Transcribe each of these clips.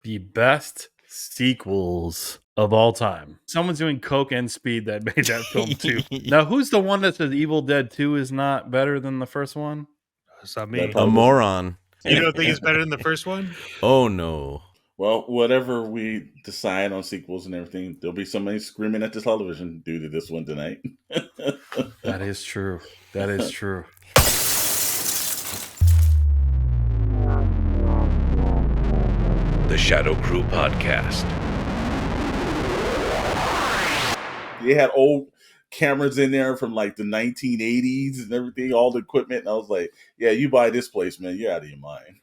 the best sequels of all time. Someone's doing Coke and Speed that made that film too. Now, who's the one that says Evil Dead 2 is not better than the first one? It's not me. A moron. You don't think it's better than the first one? Oh, no. Well, whatever we decide on sequels and everything, there'll be somebody screaming at the television due to this one tonight. That is true. That is true. The Shadow Crew Podcast. They had old cameras in there from like the 1980s and everything, all the equipment. And I was like, yeah, you buy this place, man, you're out of your mind.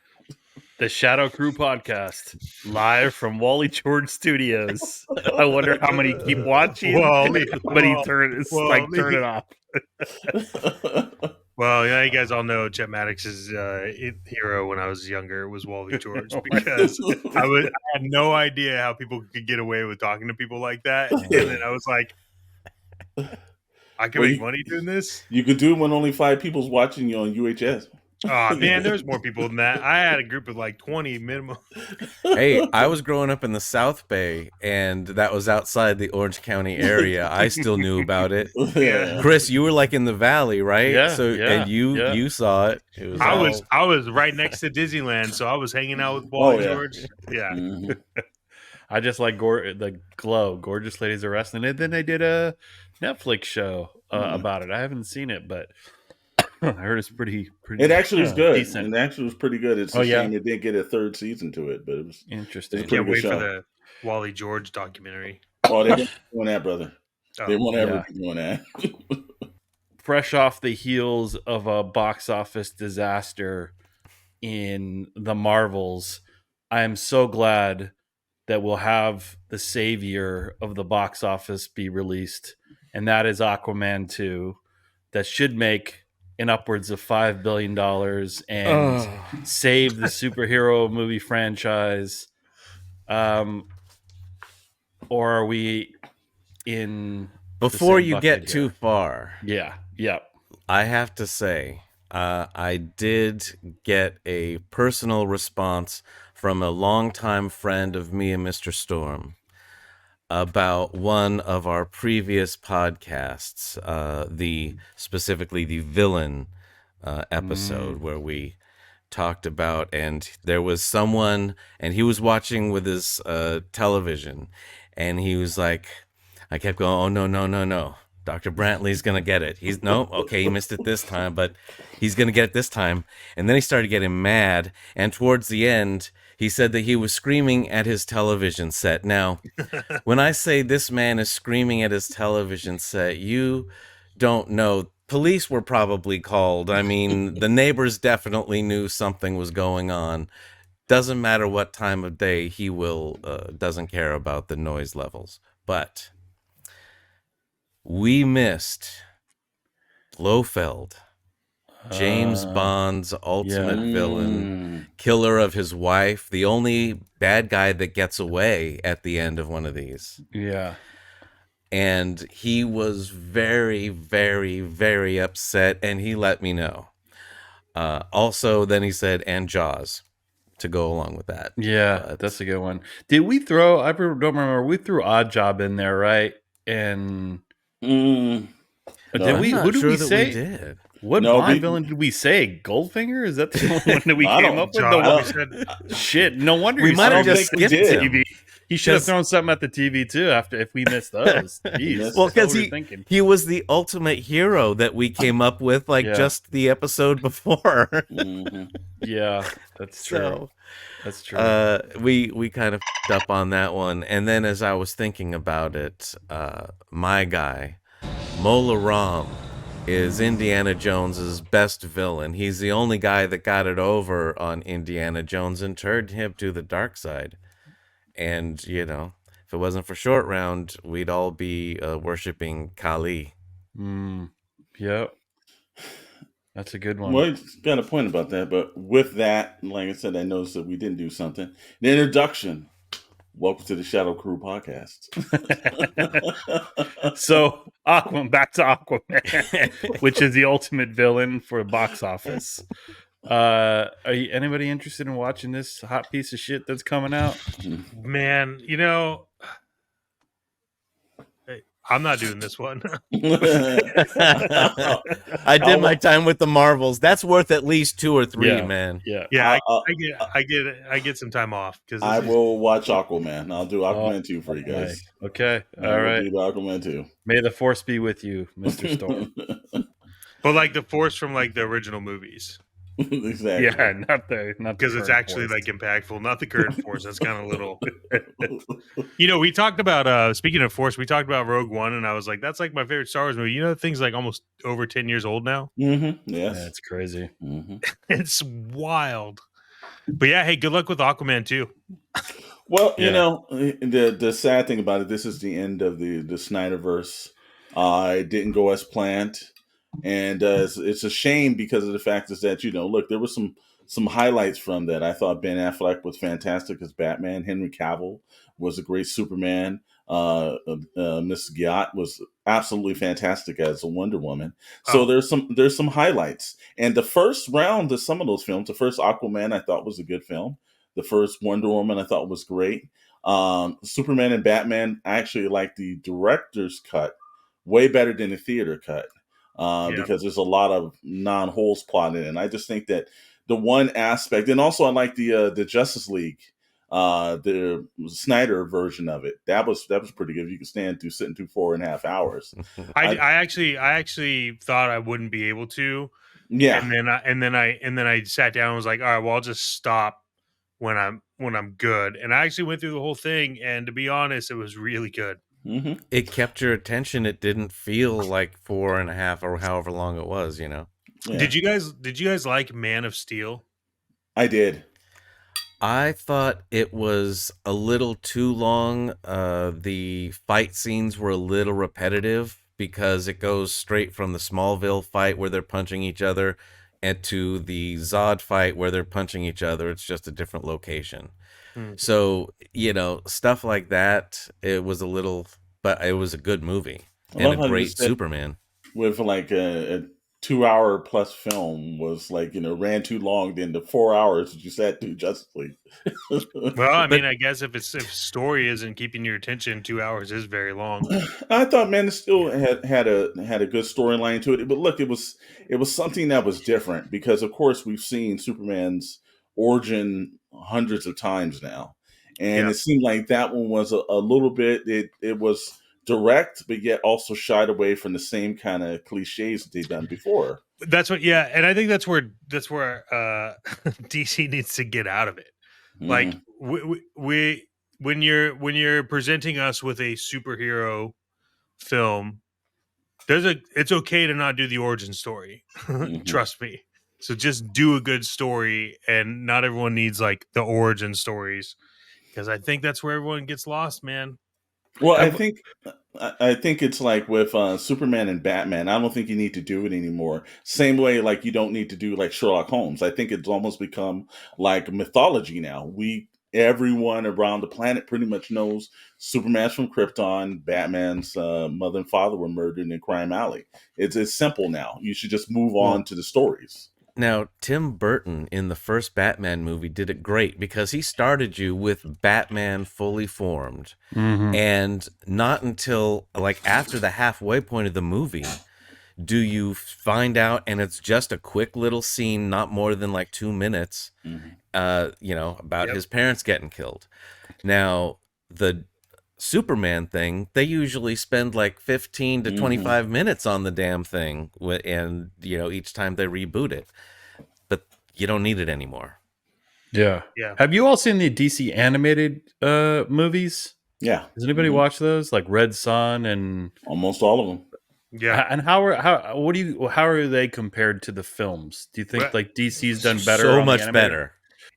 The Shadow Crew Podcast, live from Wally George Studios. I wonder how many keep watching, but he turn it off. Well, yeah, you guys all know Chet Maddox's hero when I was younger was Wally George, because I had no idea how people could get away with talking to people like that, and then I was like, I can make money doing this. You could do it when only 5 people's watching you on UHS. Oh man, there's more people than that. I had a group of like 20 minimum. Hey, I was growing up in the South Bay, and that was outside the Orange County area. I still knew about it. Yeah. Chris, you were like in the valley, right? Yeah, And you saw it. I was right next to Disneyland, so I was hanging out with Wally George. Yeah. Mm-hmm. I just like the Glow, Gorgeous Ladies of Wrestling, and then they did a Netflix show about it. I haven't seen it, but I heard it's pretty. It actually was good. Decent. It actually was pretty good. It's a shame it didn't get a 3rd season to it, but it was interesting. I can't wait for the Wally George documentary. Oh, they're doing that, brother. They won't ever be doing that. Fresh off the heels of a box office disaster in the Marvels, I am so glad that we'll have the savior of the box office be released, and that is Aquaman 2. That should make in upwards of $5 billion and save the superhero movie franchise. Or are we in... Before you get too far. Yeah. I have to say, I did get a personal response from a longtime friend of me and Mr. Storm about one of our previous podcasts, specifically the villain episode where we talked about, and there was someone, and he was watching with his television, and he was like, I kept going, oh, no. Dr. Brantley's going to get it. He missed it this time, but he's going to get it this time. And then he started getting mad, and towards the end, he said that he was screaming at his television set. Now, when I say this man is screaming at his television set, you don't know. Police were probably called. I mean, the neighbors definitely knew something was going on. Doesn't matter what time of day, he doesn't care about the noise levels. But we missed Blofeld, James Bond's ultimate villain, killer of his wife, the only bad guy that gets away at the end of one of these. Yeah. And he was very, very, very upset, and he let me know. Also, then he said, and Jaws, to go along with that. Yeah, that's a good one. Did we throw, I don't remember, we threw Odd Job in there, right? And... Who did we say? We did. What Bond villain did we say? Goldfinger? Is that the one that we came up with? The one we said, shit, no wonder we might have just skipped the TV. He should have thrown something at the TV too if we missed those. Jeez, well, because he was the ultimate hero that we came up with just the episode before. Yeah, that's true. That's true. We kind of f***ed up on that one. And then as I was thinking about it, my guy, Mola Ram, is Indiana Jones's best villain. He's the only guy that got it over on Indiana Jones and turned him to the dark side. And, if it wasn't for Short Round, we'd all be worshiping Kali. Yep. That's a good one. Well, he's got a point about that, but with that, like I said, I noticed that we didn't do something. The introduction. Welcome to the Shadow Crew Podcast. So, back to Aquaman, which is the ultimate villain for box office. Anybody interested in watching this hot piece of shit that's coming out? Man, I'm not doing this one. I did my I'll, time with the Marvels. That's worth at least 2 or 3, Yeah. man. Yeah. Yeah, I, I get some time off because I will watch Aquaman. I'll do Oh, Aquaman 2 for you my. guys. Okay. I All will right. do the Aquaman 2. May the force be with you, Mr. Storm. but like the force from like the original movies Exactly. Yeah, not the because it's current actually force. like impactful, not the current force. That's kind of little. We talked about speaking of force, we talked about Rogue One, and I was like, that's like my favorite Star Wars movie. The thing's like almost over 10 years old now. Mm-hmm. Yes. That's crazy. Mm-hmm. It's wild. But yeah, hey, good luck with Aquaman too. Well, Yeah. the sad thing about it, this is the end of the Snyderverse. It didn't go as planned, and it's a shame because of the fact is that look, there were some highlights from that. I thought Ben Affleck was fantastic as Batman. Henry Cavill was a great Superman. Miss Giat was absolutely fantastic as a Wonder Woman. So Oh. there's some highlights, and the first round of some of those films, the first Aquaman, I thought was a good film. The first Wonder Woman I thought was great. Superman and Batman, I actually like the director's cut way better than the theater cut Yeah. because there's a lot of non-holes plot in it. And I just think that the one aspect, and also I like the Justice League, the Snyder version of it. That was pretty good. You could stand through sitting through 4.5 hours. I actually thought I wouldn't be able to. Yeah. And then I sat down and was like, all right, well, I'll just stop when I'm good. And I actually went through the whole thing, and to be honest, it was really good. Mm-hmm. It kept your attention. It didn't feel like 4.5 or however long it was, Yeah. Did you guys like Man of Steel? I did. I thought it was a little too long. The fight scenes were a little repetitive because it goes straight from the Smallville fight where they're punching each other and to the Zod fight where they're punching each other. It's just a different location. So, stuff like that, it was a little, but it was a good movie I and love a how you great said Superman. with like a 2 hour plus film was like ran too long than the 4 hours that you sat through Justice League. Well, I mean, I guess if story isn't keeping your attention, 2 hours is very long. I thought Man of Steel had a good storyline to it, but look, it was something that was different because of course we've seen Superman's origin hundreds of times now, and Yeah. it seemed like that one was a little bit it was direct, but yet also shied away from the same kind of cliches that they've done before. That's what, yeah, and I think that's where DC needs to get out of it. Like we when you're presenting us with a superhero film, it's okay to not do the origin story. Trust me. So just do a good story, and not everyone needs like the origin stories, because I think that's where everyone gets lost, man. Well, I think it's like with Superman and Batman. I don't think you need to do it anymore. Same way, like you don't need to do like Sherlock Holmes. I think it's almost become like mythology now. Everyone around the planet pretty much knows Superman's from Krypton, Batman's mother and father were murdered in Crime Alley. It's simple now. You should just move on to the stories. Now, Tim Burton in the first Batman movie did it great because he started you with Batman fully formed. And not until like after the halfway point of the movie do you find out, and it's just a quick little scene, not more than like 2 minutes, about his parents getting killed. Now, the Superman thing, they usually spend like 15 to 25 minutes on the damn thing, and each time they reboot it. But you don't need it anymore. Yeah. Yeah. Have you all seen the DC animated movies? Yeah. Does anybody watch those, like Red Son and Almost all of them? Yeah. And how are they compared to the films? Do you think like DC's done better? So on much the animated?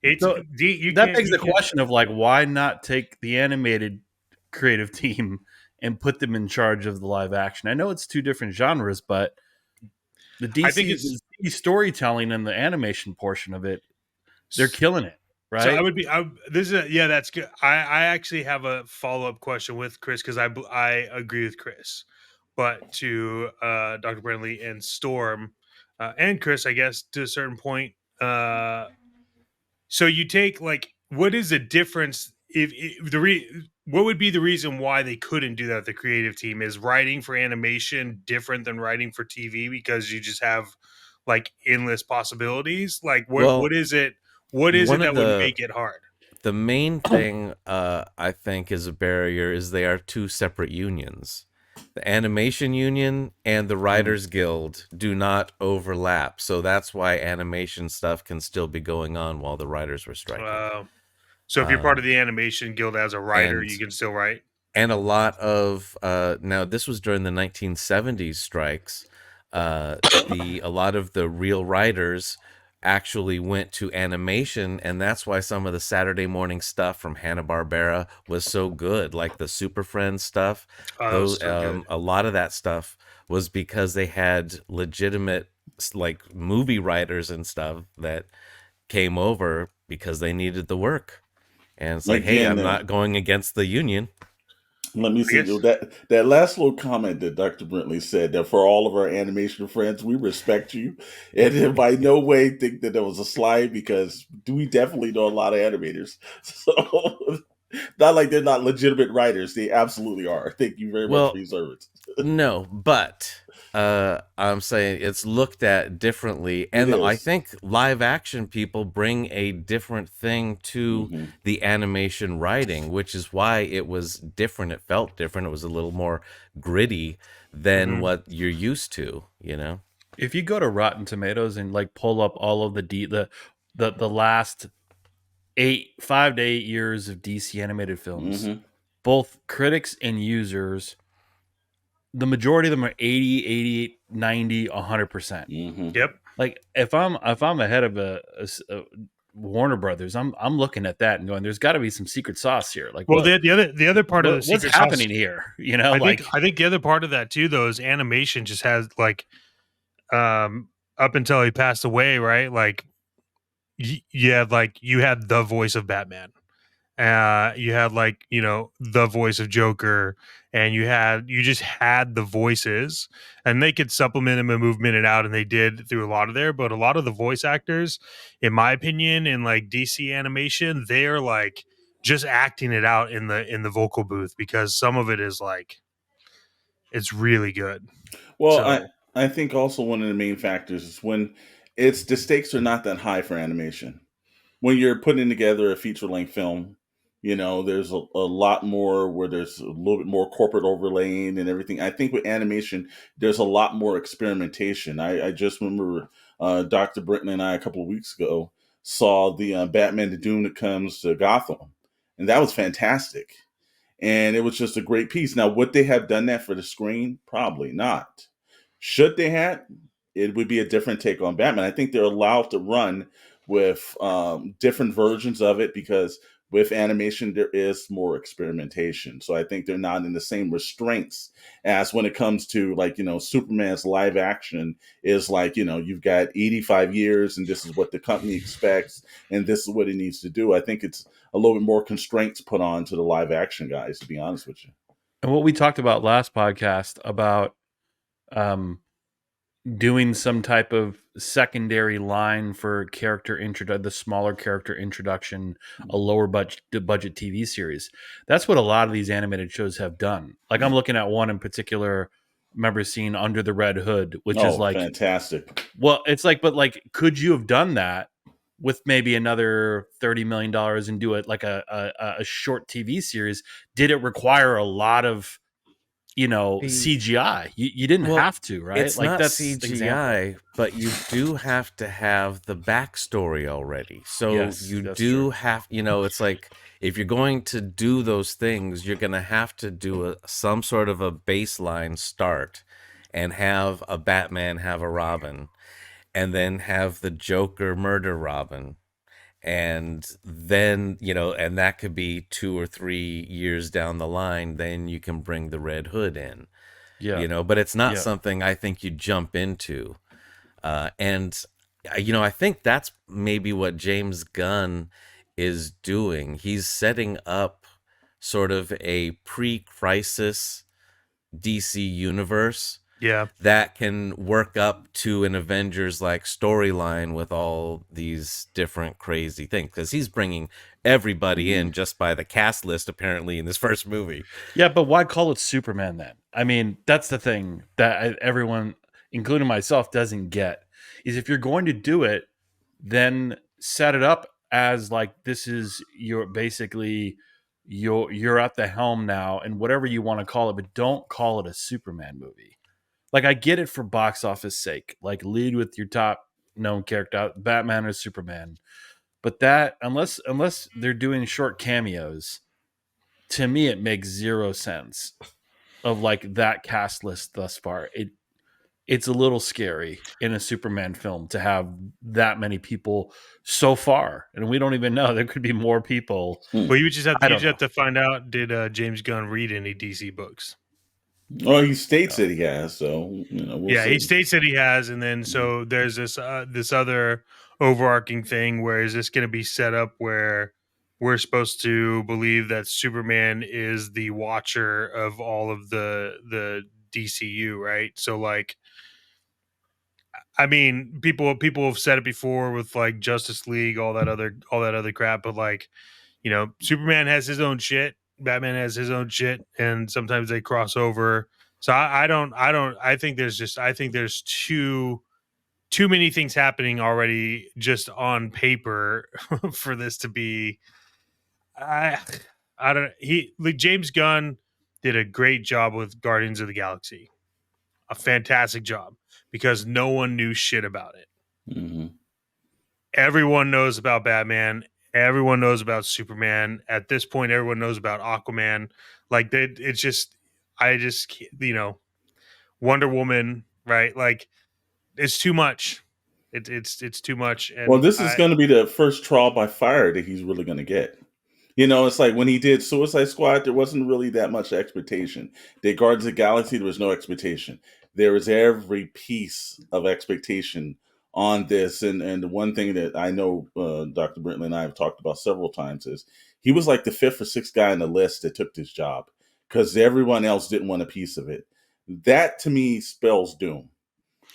better. That begs the question of like, why not take the animated creative team and put them in charge of the live action? I know it's two different genres, but the DC storytelling and the animation portion of it, they're killing it, right? So that's good. I actually have a follow-up question with Chris because I agree with Chris, but to Dr. Brandley and Storm and Chris, I guess to a certain point, So you take like, what is the difference if what would be the reason why they couldn't do that? The creative team is writing for animation different than writing for TV because you just have like endless possibilities. Like what Well, is it? What is it one of that would make it hard? the main thing I think is a barrier is they are two separate unions. The animation union and the writers guild do not overlap, so that's why animation stuff can still be going on while the writers were striking. So if you're part of the animation guild as a writer, And you can still write. and a lot of now this was during the 1970s strikes. A lot of the real writers actually went to animation, and that's why some of the Saturday morning stuff from Hanna-Barbera was so good, like the Super Friends stuff. Oh, that Those was so good. a lot of that stuff was because they had legitimate like movie writers and stuff that came over because they needed the work. And it's like, hey, Again, I'm not going against the union. let me I see guess. that last little comment that Dr. Brentley said, that for all of our animation friends, we respect you, and by no way think that there was a slide, because we definitely know a lot of animators. So not like they're not legitimate writers; they absolutely are. Thank you very much for Well, your service. no, but I'm saying it's looked at differently, It and I is. think live action people bring a different thing to Hmm. the animation writing, which is why it was different. It felt different. It was a little more gritty than Mhm. what you're used to, you know? If you go to Rotten Tomatoes and like pull up all of the last 5 to 8 years of DC animated films, Hmm. both critics and users, the majority of them are 80, 88, 90, 100%. Hmm. Yep. Like if I'm ahead of a Warner Brothers, I'm looking at that and going, there's got to be some secret sauce here. Like Well, the other part of the what's secret sauce, happening here? You know, I think like I think the other part of that too, though, is animation just has like, um, up until he passed away, right? Like you had the voice of Batman. You had like, the voice of Joker, and you just had the voices, and they could supplement them and move in and out, and they did through a lot of there. But a lot of the voice actors, in my opinion, in like DC animation, they're like just acting it out in the vocal booth, because some of it is like, it's really good. Well, I So I think also one of the main factors is when it's the stakes are not that high for animation. When you're putting together a feature length film, there's a lot more where there's a little bit more corporate overlaying and everything. I think with animation, there's a lot more experimentation. I just remember Dr. Britton and I a couple of weeks ago saw the Batman the Doom that comes to Gotham, and that was fantastic. And it was just a great piece. Now, would they have done that for the screen? Probably not. Should they have? It would be a different take on Batman. I think they're allowed to run with different versions of it, because with animation there is more experimentation. So I think they're not in the same restraints as when it comes to, like, Superman's live action is like, you've got 85 years and this is what the company expects and this is what it needs to do. I think it's a little bit more constraints put on to the live action guys, to be honest with you. and what we talked about last podcast about um doing some type of secondary line for the smaller character introduction, a lower budget TV series. That's what a lot of these animated shows have done. Like I'm looking at one in particular, remember seeing Under the Red Hood, which is Oh, like, fantastic. well, it's like, but like, could you have done that with maybe another $30 million and do it like a short TV series? Did it require a lot of The CGI? You didn't Well, have to, right? it's Like not that's the example. CGI, but you do have to have the backstory already. So Yes, you that's do true. have, it's like if you're going to do those things, you're going to have to do some sort of a baseline start and have a Batman, have a Robin, and then have the Joker murder Robin. And then, and that could be 2 or 3 years down the line, then you can bring the Red Hood in, Yeah, but it's not yeah. something I think you jump into. And I think that's maybe what James Gunn is doing. He's setting up sort of a pre-crisis DC universe Yeah. that can work up to an Avengers like storyline with all these different crazy things, because he's bringing everybody in just by the cast list apparently in this first movie. Yeah, but why call it Superman then? I mean, that's the thing that everyone, including myself, doesn't get is if you're going to do it, then set it up as like this is your basically you're at the helm now, and whatever you want to call it, but don't call it a Superman movie. Like I get it for box office sake, like lead with your top known character, Batman or Superman, but that unless they're doing short cameos, to me it makes zero sense of like that cast list thus far. It's a little scary in a Superman film to have that many people so far, and we don't even know there could be more people. Well, you just I don't have know. to find out. Did James Gunn read any DC books? Well, he states that he has, so we'll Yeah, see. he states that he has, and then so there's this other overarching thing where is this going to be set up where we're supposed to believe that Superman is the watcher of all of the DCU, right? So like, I mean, people have said it before with like Justice League, all that other crap, but like, Superman has his own shit, Batman has his own shit, and sometimes they cross over. So I think there's too many things happening already just on paper for this to be. I I don't. James Gunn did a great job with Guardians of the Galaxy, a fantastic job because no one knew shit about it. Mm-hmm. Everyone knows about Batman. Everyone knows about Superman. At this point, everyone knows about Aquaman. Like it's just, I just, Wonder Woman, right? Like it's too much. It's too much, Well, and this is going to be the first trial by fire that he's really going to get. It's like when he did Suicide Squad, there wasn't really that much expectation. Did Guardians of the Galaxy, there was no expectation. There was every piece of expectation on this. And the one thing that I know Dr. Brentley and I have talked about several times is he was like the fifth or sixth guy on the list that took this job because everyone else didn't want a piece of it. That to me spells doom.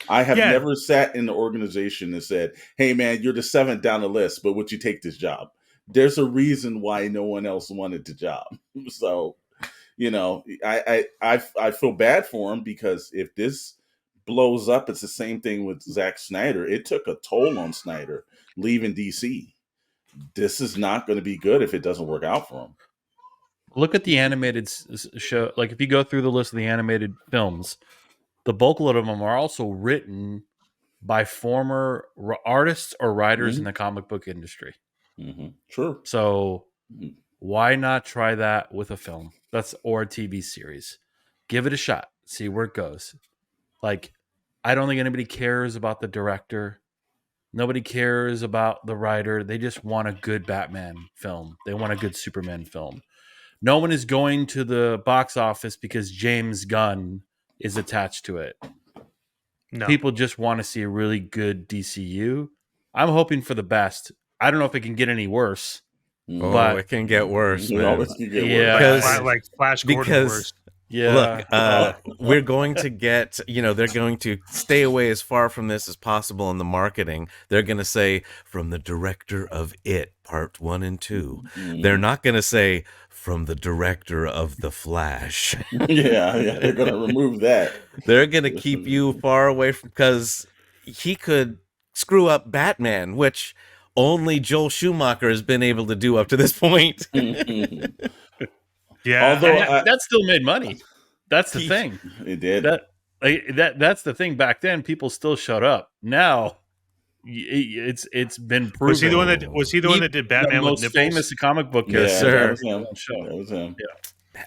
I have yeah, never sat in the organization and said, "Hey, man, you're the seventh down the list, but would you take this job?" There's a reason why no one else wanted the job. So, I feel bad for him because if this blows up, it's the same thing with Zack Snyder. It took a toll on Snyder leaving DC. This is not going to be good if it doesn't work out for him. Look at the animated show. Like if you go through the list of the animated films, the bulk of them are also written by former artists or writers in the comic book industry. Mm-hmm. Sure. So why not try that with a film? Or a TV series. Give it a shot. See where it goes. Like, I don't think anybody cares about the director. Nobody cares about the writer. They just want a good Batman film. They want a good Superman film. No one is going to the box office because James Gunn is attached to it. no. People just want to see a really good DCU. I'm hoping for the best. I don't know if it can get any worse. Oh, But- it can get worse, It man. always can get Yeah. worse. Because- like Flash Gordon because- worse. Yeah. Look, we're going to get, they're going to stay away as far from this as possible in the marketing. They're going to say, from the director of It, Part 1 and 2. Mhm. They're not going to say, from the director of The Flash. yeah, they're going to remove that. They're going to keep you far away from, because he could screw up Batman, which only Joel Schumacher has been able to do up to this point. Yeah, Although And that still made money. That's the thing. it did. That's the thing. Back then, people still showed up. Now, it's been proven. was he the one that did Batman the with most nipples? famous comic book Yeah, character? that was him. Show. That was him.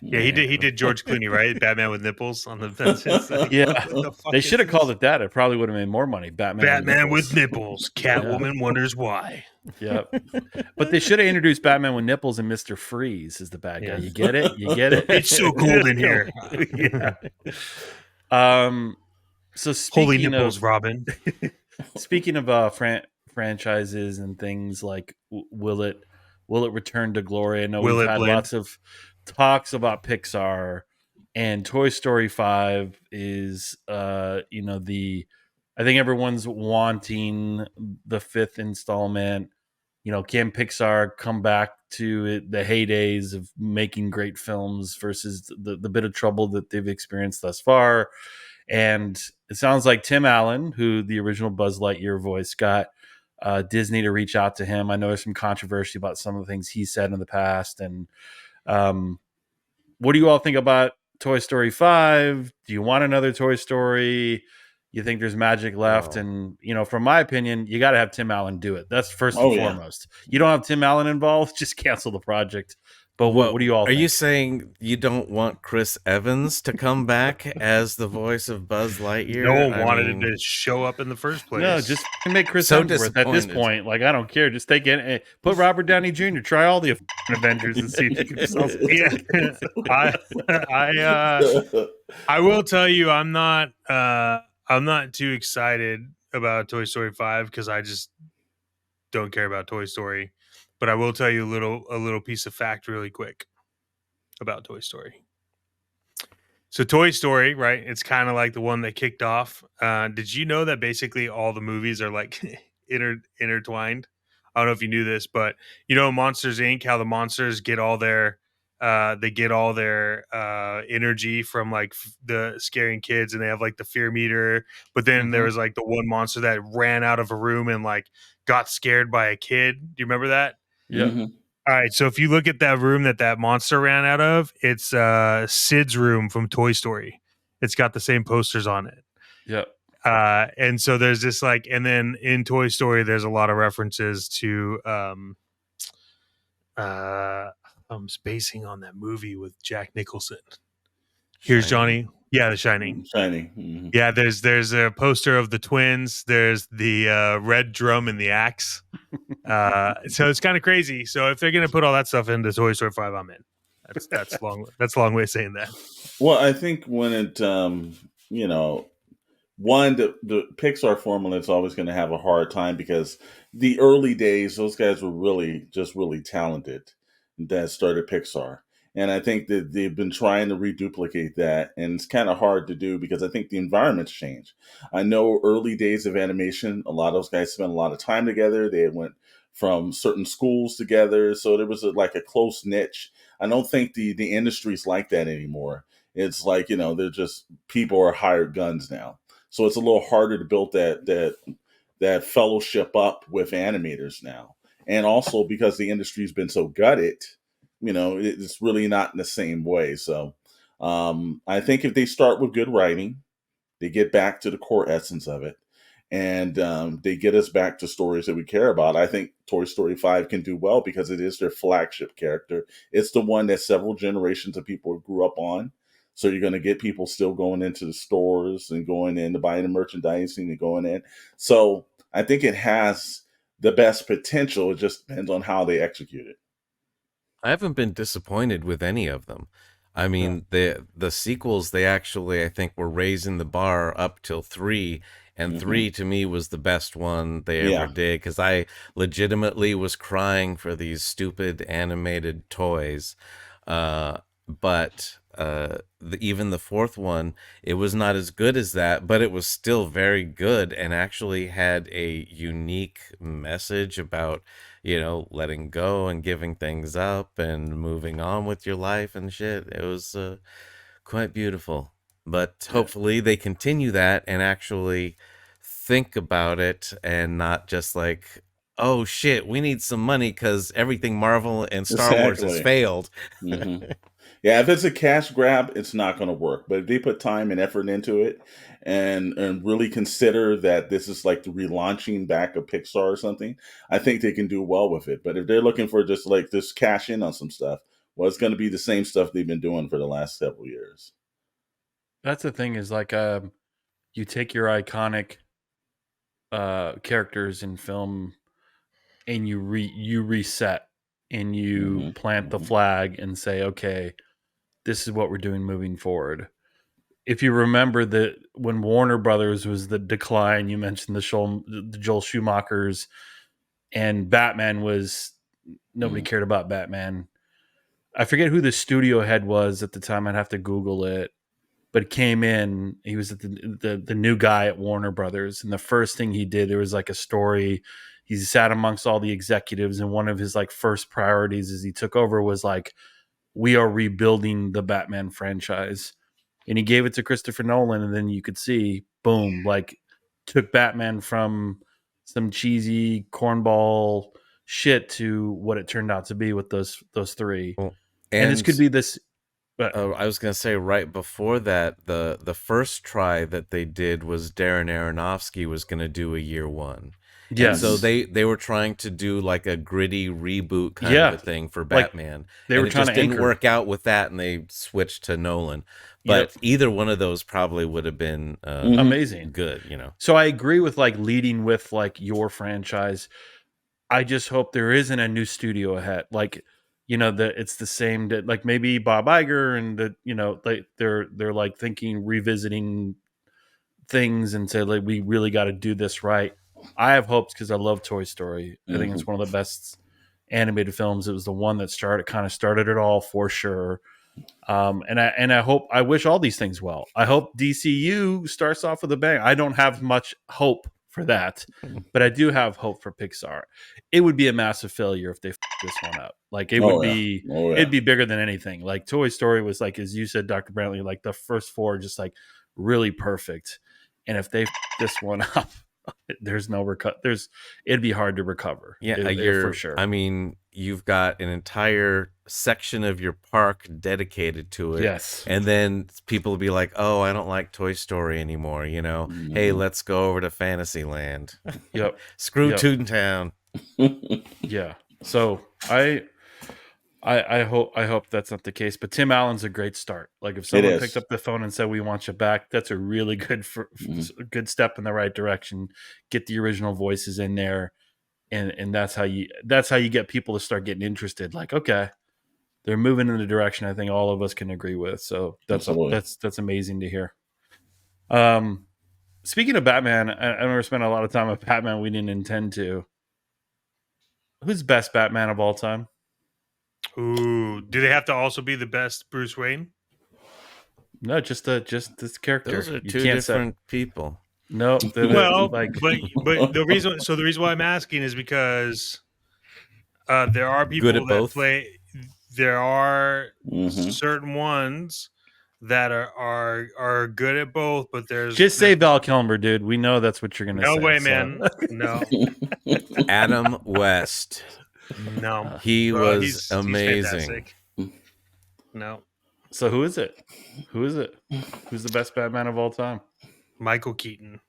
Yeah, he did George Clooney, right? Batman with nipples on the fences. Yeah, What the fuck they is should have this? called it that. It probably would have made more money. Batman with nipples. Catwoman wonders why. Yep. But they should have introduced Batman with nipples and Mr. Freeze as the bad guy. Yeah. You get it? You get it? It's so cold in here. Yeah. So Holy speaking nipples, of Robin. speaking of franchises and things like will it return to glory? I know Will we've it had blend? lots of talks about Pixar and Toy Story 5 is I think everyone's wanting the fifth installment. Can Pixar come back to the heydays of making great films versus the bit of trouble that they've experienced thus far? And it sounds like Tim Allen, who the original Buzz Lightyear voice, got Disney to reach out to him. I know there's some controversy about some of the things he said in the past. And um, what do you all think about Toy Story 5? Do you want another Toy Story? You think there's magic left? Oh. And, from my opinion, you got to have Tim Allen do it. That's first and Oh, yeah. foremost. You don't have Tim Allen involved, just cancel the project. But what do you all Are think? you saying you don't want Chris Evans to come back as the voice of Buzz Lightyear? No one wanted him to show up in the first place. No, just make Chris So Hemsworth at this disappointed. point. Like, I don't care. Just take it. Put Robert Downey Jr. Try all the Avengers and see if you can sell some. Yeah, I will tell you, I'm not too excited about Toy Story 5 because I just don't care about Toy Story. But I will tell you a little piece of fact really quick about Toy Story. So Toy Story, right? It's kind of like the one that kicked off. Did you know that basically all the movies are like intertwined? I don't know if you knew this, but Monsters Inc. How the monsters get all their energy from like the scaring kids, and they have like the fear meter. But then there was like the one monster that ran out of a room and like got scared by a kid. Do you remember that? Yeah. Mm-hmm. All right, so if you look at that room that monster ran out of, it's Sid's room from Toy Story. It's got the same posters on it. Yeah. And so there's this and then in Toy Story, there's a lot of references to I'm spacing on that movie with Jack Nicholson. Here's Shining. Johnny. Yeah, The Shining. Shining. Mm-hmm. Yeah, there's a poster of the twins. There's the red drum and the axe. So it's kind of crazy. So if they're gonna put all that stuff into Toy Story 5, I'm in. That's long. That's a long way of saying that. Well, I think when it, one, the Pixar formula is always going to have a hard time because the early days, those guys were really talented that started Pixar. And I think that they've been trying to reduplicate that. And it's kind of hard to do because I think the environment's changed. I know early days of animation, a lot of those guys spent a lot of time together. They went from certain schools together. So there was like a close niche. I don't think the industry's like that anymore. It's like, they're just people are hired guns now. So it's a little harder to build that fellowship up with animators now. And also because the industry's been so gutted, it's really not in the same way. So I think if they start with good writing, they get back to the core essence of it, and they get us back to stories that we care about. I think Toy Story 5 can do well because it is their flagship character. It's the one that several generations of people grew up on. So you're going to get people still going into the stores and going in to buy the merchandising and going in. So I think it has the best potential. It just depends on how they execute it. I haven't been disappointed with any of them. I mean, the sequels, they actually, I think, were raising the bar up till 3, and 3 to me was the best one they ever did, because I legitimately was crying for these stupid animated toys. But even the fourth one, it was not as good as that, but it was still very good and actually had a unique message about, letting go and giving things up and moving on with your life and shit. It was quite beautiful. But hopefully they continue that and actually think about it and not just like, oh shit, we need some money because everything Marvel and Star Wars has failed. Mm-hmm. Yeah, if it's a cash grab, it's not going to work. But if they put time and effort into it and really consider that this is like the relaunching back of Pixar or something, I think they can do well with it. But if they're looking for just like this cash in on some stuff, well, it's going to be the same stuff they've been doing for the last several years. That's the thing is like you take your iconic characters in film and you reset and you plant the flag and say, okay, this is what we're doing moving forward. If you remember that when Warner Brothers was the decline, you mentioned the Joel Schumachers, and Batman was, nobody cared about Batman. I forget who the studio head was at the time. I'd have to Google it. But came in, he was the new guy at Warner Brothers, and the first thing he did, there was like a story. He sat amongst all the executives, and one of his like first priorities as he took over was like, we are rebuilding the Batman franchise. And he gave it to Christopher Nolan, and then you could see, boom, like took Batman from some cheesy cornball shit to what it turned out to be with those three. Well, And this could be this. I was gonna say right before that, the first try that they did was Darren Aronofsky was gonna do a year one. Yes. And so they were trying to do like a gritty reboot kind of a thing for Batman. They were and trying it just to didn't anchor. work out with that, and they switched to Nolan. But either one of those probably would have been amazing, good, you know. So I agree with like leading with like your franchise. I just hope there isn't a new studio ahead. Like, you know, that it's the same that like maybe Bob Iger and the, you know, like they're like thinking revisiting things and say like we really got to do this right. I have hopes because I love Toy Story. I think it's one of the best animated films. It was the one that started it all for sure. And I wish all these things well. I hope DCU starts off with a bang. I don't have much hope for that, but I do have hope for Pixar. It would be a massive failure if they this one up. Like it would be, it'd be bigger than anything. Like Toy Story was like, as you said, Dr. Brantley, like the first four, just like really perfect. And if they this one up, there's no it'd be hard to recover. Yeah, for sure. I mean, you've got an entire section of your park dedicated to it. Yes. And then people will be like, oh, I don't like Toy Story anymore, you know? Hey, let's go over to Fantasyland. Yep. Screw Toontown. Yeah. So I hope that's not the case. But Tim Allen's a great start. Like if someone picked up the phone and said we want you back, that's a really good good step in the right direction. Get the original voices in there, and that's how you get people to start getting interested. Like okay, they're moving in the direction I think all of us can agree with. So that's amazing to hear. Speaking of Batman, I never spent a lot of time with Batman we didn't intend to. Who's best Batman of all time? Ooh, do they have to also be the best Bruce Wayne? No, just this character. Those are two different people. No, well, like, but the reason why I'm asking is because there are people that both. play. There are certain ones that are good at both, but there's say Val Kilmer, dude. We know that's what you're gonna say. No way, man. No. Adam West. No, he was amazing. No. So who is it? Who's the best Batman of all time? Michael Keaton.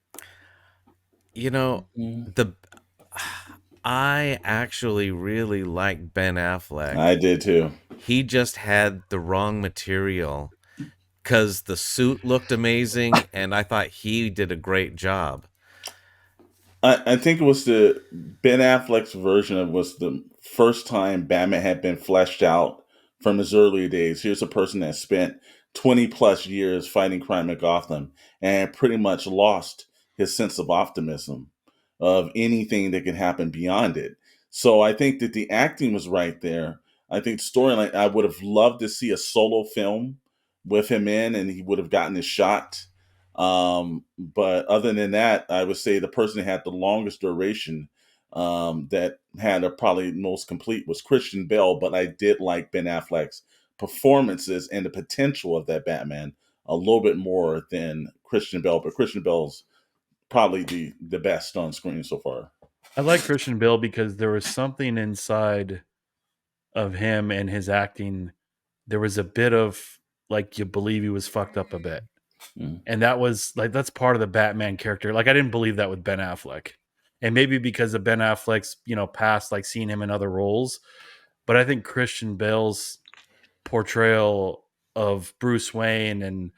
You know, I actually really like Ben Affleck. I did too. He just had the wrong material because the suit looked amazing, and I thought he did a great job. I think it was the Ben Affleck's version of was the first time Batman had been fleshed out from his earlier days. Here's a person that spent 20 plus years fighting crime in Gotham and pretty much lost his sense of optimism of anything that can happen beyond it. So I think that the acting was right there. I think storyline, I would have loved to see a solo film with him in, and he would have gotten his shot. But other than that, I would say the person that had the longest duration that had a probably most complete was Christian Bale, but I did like Ben Affleck's performances and the potential of that Batman a little bit more than Christian Bale, but Christian Bale's probably the best on screen so far. I like Christian Bale because there was something inside of him and his acting. There was a bit of like you believe he was fucked up a bit. And that was like that's part of the Batman character. Like I didn't believe that with Ben Affleck. And maybe because of Ben Affleck's, past, like seeing him in other roles. But I think Christian Bale's portrayal of Bruce Wayne and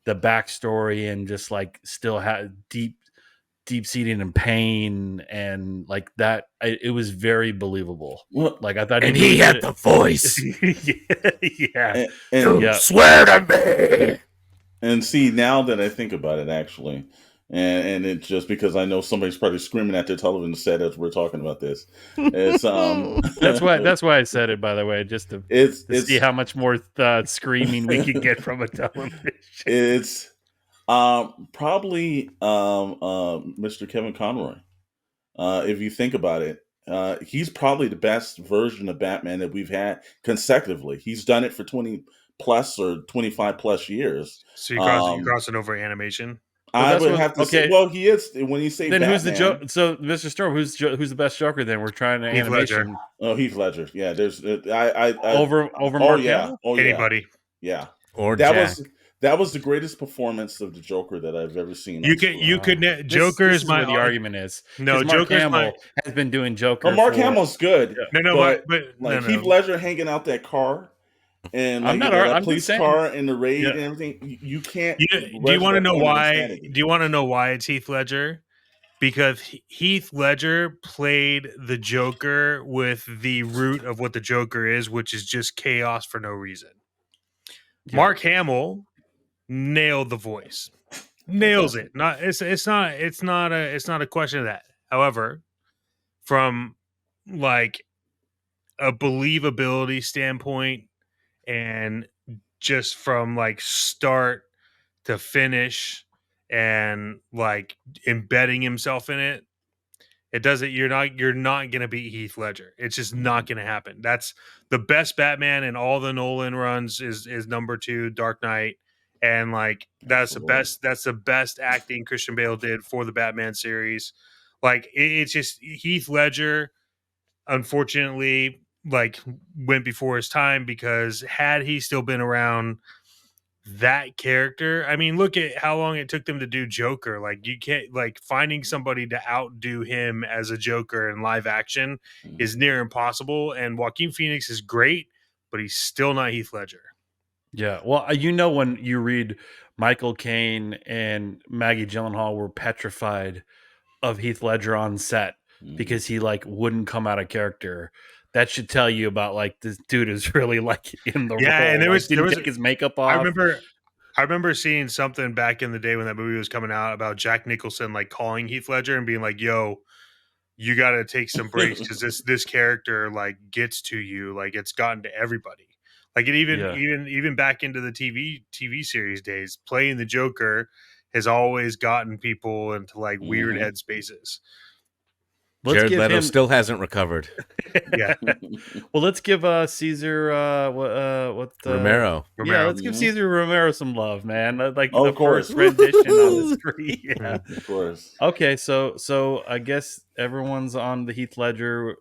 the backstory and just like still had deep seating in pain and like that, it was very believable. Well, like I thought, and he had the voice. And swear to me. And see, now that I think about it, actually, and it's just because I know somebody's probably screaming at their television set as we're talking about this. It's That's why I said it, by the way, just to see it's how much more screaming we could get from a television. it's probably Mr. Kevin Conroy. If you think about it, he's probably the best version of Batman that we've had consecutively. He's done it for 20 plus or 25 plus years. So you're crossing over animation. Well, I that's would what have to say, okay. well, he is when you say Then who's the Batman. So, Mr. Storm, who's the best Joker? Then we're trying to Heath Ledger. animation Oh, Heath Ledger. Yeah, there's over oh Mark yeah, Hamill. oh yeah, Anybody. yeah. Or That Jack. was the greatest performance of the Joker that I've ever seen. Joker this is is my where the argument is. No, Mark Joker's Hamill has been doing Joker. Oh, Mark Hamill's good. Yeah. but Heath Ledger hanging out that car and I'm not. that I'm police just saying. car in the raid Yeah. and everything. You can't. Do you want to know why? Do you want to know why it's Heath Ledger? Because Heath Ledger played the Joker with the root of what the Joker is, which is just chaos for no reason. Yeah. Mark Hamill nailed the voice, nails it. It's not a question of that. However, from like a believability standpoint and just from like start to finish and like embedding himself in it, it doesn't you're not gonna beat Heath Ledger. It's just not gonna happen. That's the best Batman in all the Nolan runs is number 2, Dark Knight. And like that's the best acting Christian Bale did for the Batman series. Like it's just Heath Ledger, unfortunately, like went before his time, because had he still been around, that character, I mean, look at how long it took them to do Joker. Like you can't, like, finding somebody to outdo him as a Joker in live action is near impossible. And Joaquin Phoenix is great, but he's still not Heath Ledger. Yeah. Well, when you read Michael Caine and Maggie Gyllenhaal were petrified of Heath Ledger on set because he like wouldn't come out of character. That should tell you about like this dude is really like in the role. And there was take his makeup off. I remember seeing something back in the day when that movie was coming out about Jack Nicholson like calling Heath Ledger and being like, "Yo, you got to take some breaks because this character like gets to you, like it's gotten to everybody." Like it even back into the TV series days, playing the Joker has always gotten people into like weird headspaces. Jared Leto still hasn't recovered. Yeah. Well, let's give Caesar Romero. Yeah, let's give Caesar Romero some love, man. Like Oh, the of course. first rendition on the screen. Yeah. Of course. Okay, so I guess everyone's on the Heath Ledger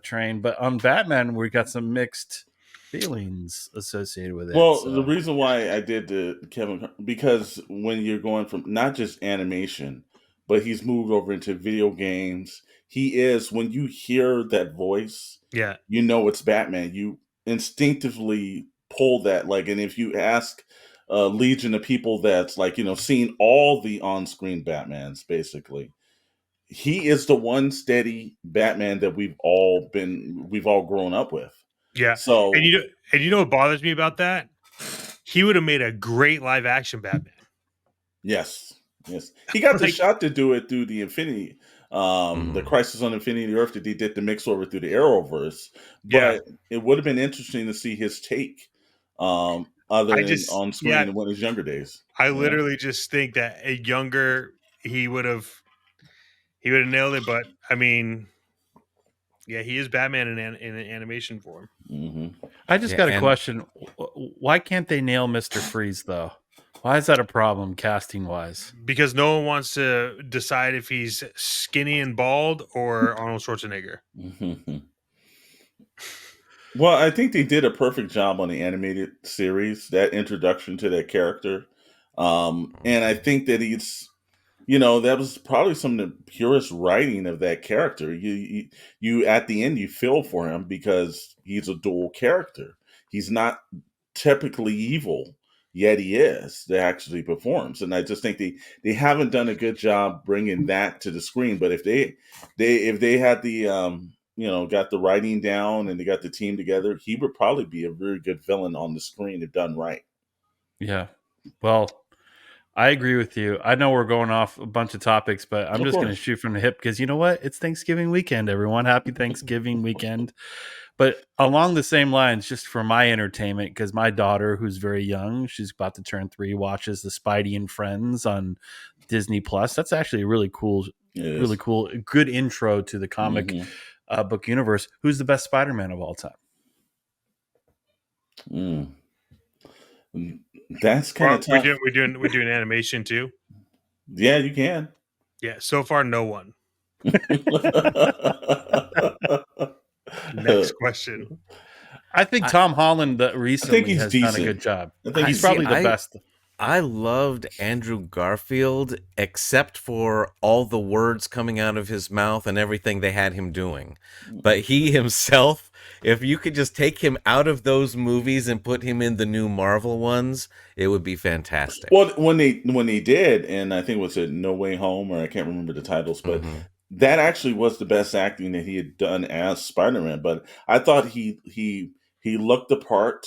train, but on Batman we got some mixed feelings associated with it. Well, the reason why I did the Kevin, because when you're going from not just animation, but he's moved over into video games. He is, when you hear that voice, you know it's Batman. You instinctively pull that, like, and if you ask a legion of people that's like, seen all the on-screen Batmans, basically, he is the one steady Batman that we've all grown up with. Yeah. So, and you know what bothers me about that? He would have made a great live action Batman. Yes. He got the shot to do it through the Infinity, the Crisis on Infinity Earth that he did the mix over through the Arrowverse. But it would have been interesting to see his take, other than on screen in one of his younger days. I literally just think that he would have nailed it. But I mean, yeah, he is Batman in an animation form. I just got a question. Why can't they nail Mr. Freeze, though? Why is that a problem casting-wise? Because no one wants to decide if he's skinny and bald or Arnold Schwarzenegger. Well, I think they did a perfect job on the animated series, that introduction to that character. And I think that he's, that was probably some of the purest writing of that character. You at the end, you feel for him because he's a dual character. He's not typically evil, yet he is. That actually performs, and I just think they haven't done a good job bringing that to the screen. But if they had the got the writing down and they got the team together, he would probably be a very good villain on the screen if done right. Yeah. Well, I agree with you. I know we're going off a bunch of topics, but I'm Of just going to course. shoot from the hip because you know what? It's Thanksgiving weekend, everyone. Happy Thanksgiving weekend. But along the same lines, just for my entertainment, because my daughter, who's very young, she's about to turn 3, watches the Spidey and Friends on Disney Plus. That's actually a It really is. cool, good intro to the comic Mm-hmm. book universe. Who's the best Spider-Man of all time? Mm. That's kind Well, of tough. we're doing animation too. Yeah, you can. Yeah, so far no one. Next question. I think I, Tom Holland I think recently he's has done a decent. good job. I think He's he's see. probably the decent. best. I loved Andrew Garfield, except for all the words coming out of his mouth and everything they had him doing. But he himself, if you could just take him out of those movies and put him in the new Marvel ones, it would be fantastic. Well, when they did, and I think was it No Way Home, or I can't remember the titles, but Hmm. that actually was the best acting that he had done as Spider-Man. But I thought he looked the part,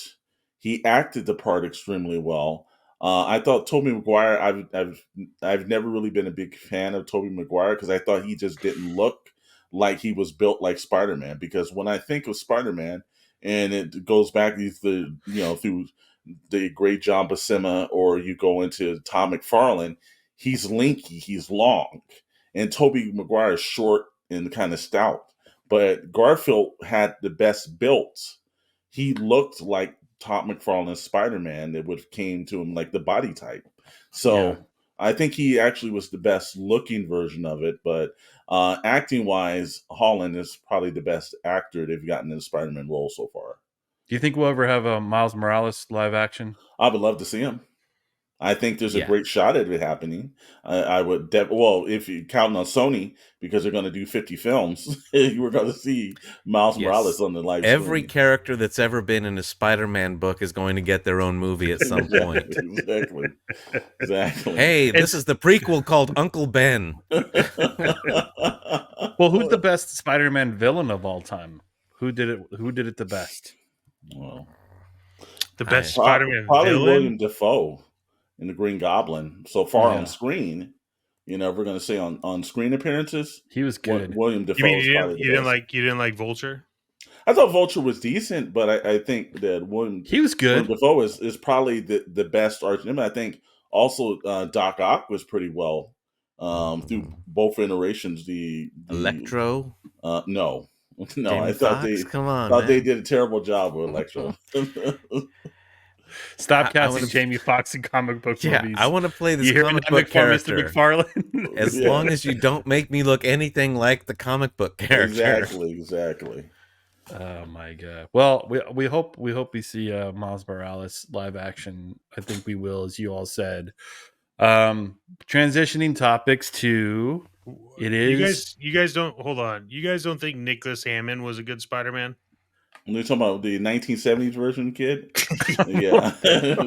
he acted the part extremely well. I thought Tobey Maguire. I've never really been a big fan of Tobey Maguire because I thought he just didn't look like he was built like Spider-Man. Because when I think of Spider-Man, and it goes back through the great John Buscema, or you go into Tom McFarlane, he's linky, he's long, and Toby Maguire is short and kind of stout. But Garfield had the best built. He looked like Tom McFarlane's Spider Man. That would have came to him like the body type. Yeah. So I think he actually was the best looking version of it. But acting wise, Holland is probably the best actor they've gotten in the Spider Man role so far. Do you think we'll ever have a Miles Morales live action? I would love to see him. I think there's a Yeah. great shot at it happening. I would, if you're counting on Sony, because they're going to do 50 films, you were going to see Miles Morales Yes. on the live Every screen. character that's ever been in a Spider-Man book is going to get their own movie at some point. Exactly. Exactly. Hey, this It's is the prequel called Uncle Ben. well, who's the best Spider-Man villain of all time? Who did it? Who did it the best? Well, The I, best Spider-Man probably villain. William Defoe in the Green Goblin. So far on Yeah, screen, if we're going to say on screen appearances, he was good. William You mean Defoe is probably the best. you didn't like Vulture? I thought Vulture was decent, but I think that He was Willem good. Dafoe is probably the best arch. I think also Doc Ock was pretty well through both iterations. The Electro, no, no, I Jamie Foxx. Come on, thought they man. did a terrible job with Electro. Stop I casting want to. Jamie Foxx in comic book Yeah, I movies. want to play this You hearing comic that, book Mr. character. McFarlane? As Yeah. long as you don't make me look anything like the comic book character. Exactly. Oh my god! Well, we hope we see Miles Morales live action. I think we will, as you all said. Transitioning topics to it is You guys don't hold on. You guys don't think Nicholas Hammond was a good Spider-Man? When you're talking about the 1970s version, kid, yeah.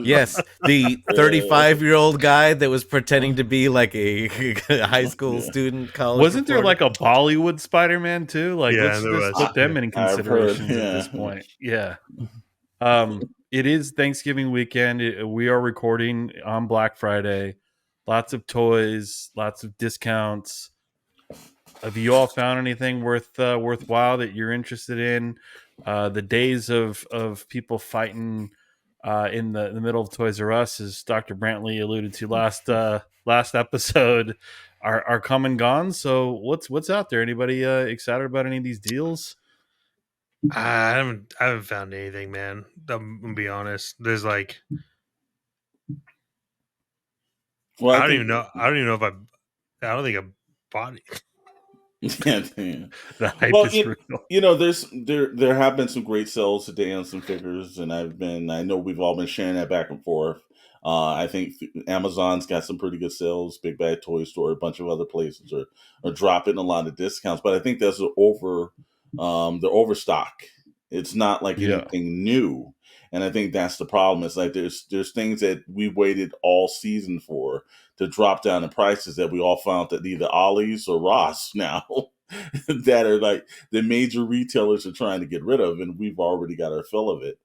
Yes, the 35-year-old guy that was pretending to be like a high school Yeah. student, college. wasn't there reporter. like a Bollywood Spider-Man too? Like Yeah, let's there just was. put them in I've heard, considerations at this yeah. point. Yeah. It is Thanksgiving weekend. We are recording on Black Friday. Lots of toys, lots of discounts. Have you all found anything worthwhile that you're interested in? The days of people fighting in the middle of Toys R Us, as Dr. Brantley alluded to last episode, are come and gone. So what's out there? Anybody excited about any of these deals? I haven't found anything, man. I'm gonna be honest. There's like Well, I don't even know. I don't even know if I don't think I bought it. yeah, yeah. The hype Well, is real. there have been some great sales today on some figures, and I know we've all been sharing that back and forth. I think Amazon's got some pretty good sales. Big Bad Toy Store, a bunch of other places are dropping a lot of discounts. But I think that's the overstock. It's not like Yeah. anything new, and I think that's the problem. It's like there's things that we waited all season for to drop down in prices that we all found that either Ollie's or Ross now that are like the major retailers are trying to get rid of, and we've already got our fill of it.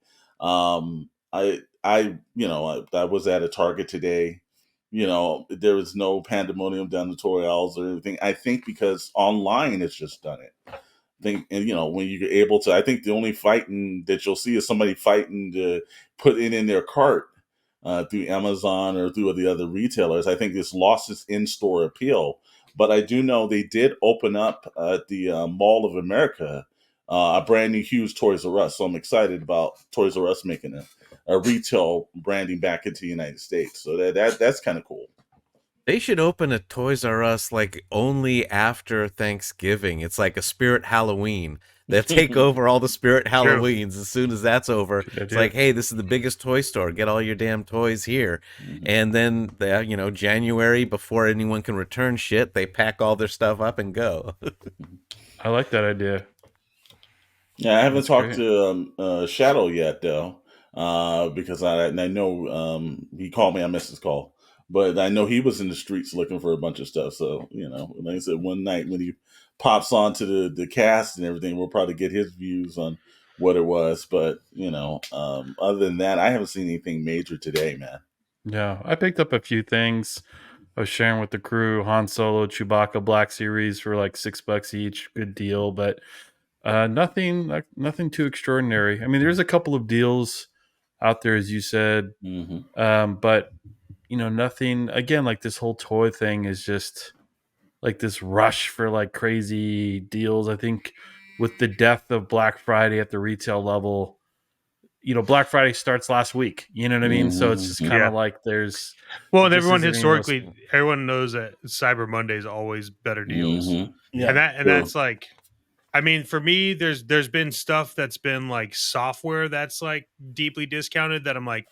I was at a Target today, there was no pandemonium down the toy aisles or anything. I think because online it's just done it. I think, and when you're able to, I think the only fighting that you'll see is somebody fighting to put it in their cart through Amazon or through the other retailers. I think it's lost its in-store appeal. But I do know they did open up at the Mall of America a brand new huge Toys R Us. So I'm excited about Toys R Us making a retail branding back into the United States. So that's kind of cool. They should open a Toys R Us like only after Thanksgiving. It's like a Spirit Halloween. They'll take over all the Spirit Halloweens as soon as that's over. It's like, hey, this is the biggest toy store. Get all your damn toys here. And then, January, before anyone can return shit, they pack all their stuff up and go. I like that idea. Yeah, I haven't talked to Shadowe yet, though, because I know he called me. I missed his call. But I know he was in the streets looking for a bunch of stuff. So, like I said, one night when he pops onto the cast and everything, we'll probably get his views on what it was. But, other than that, I haven't seen anything major today, man. Yeah, I picked up a few things. I was sharing with the crew Han Solo, Chewbacca Black Series for like $6 each. Good deal, but nothing too extraordinary. I mean, there's a couple of deals out there, as you said, but nothing. Again, like this whole toy thing is just like this rush for like crazy deals. I think with the death of Black Friday at the retail level, Black Friday starts last week. You know what I mean? So it's just kind of like there's. Well, and everyone everyone knows that Cyber Monday is always better deals. Yeah, and that's like, I mean, for me, there's been stuff that's been like software that's like deeply discounted that I'm like,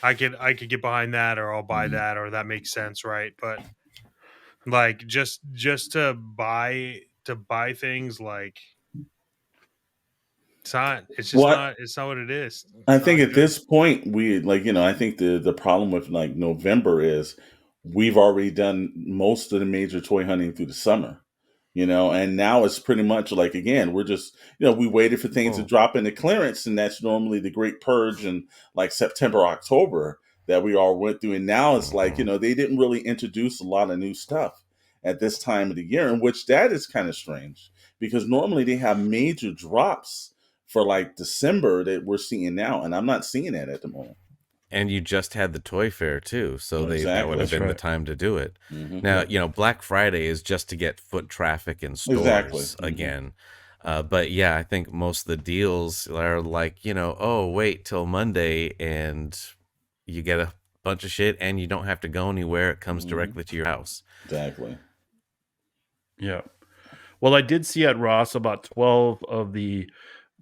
I could get behind that, or I'll buy that, or that makes sense, right? But like just to buy things like it's not what it is. I think at this point I think the problem with like November is we've already done most of the major toy hunting through the summer. And now it's pretty much like, again, we're just, we waited for things to drop into clearance, and that's normally the great purge in like September, October that we all went through. And now it's like, they didn't really introduce a lot of new stuff at this time of the year, in which that is kind of strange because normally they have major drops for like December that we're seeing now. And I'm not seeing that at the moment. And you just had the toy fair too, so that would have been the time to do it. Now, Black Friday is just to get foot traffic in stores again. But yeah, I think most of the deals are like, oh, wait till Monday and you get a bunch of shit and you don't have to go anywhere. It comes directly to your house. Exactly. Yeah. Well, I did see at Ross about 12 of the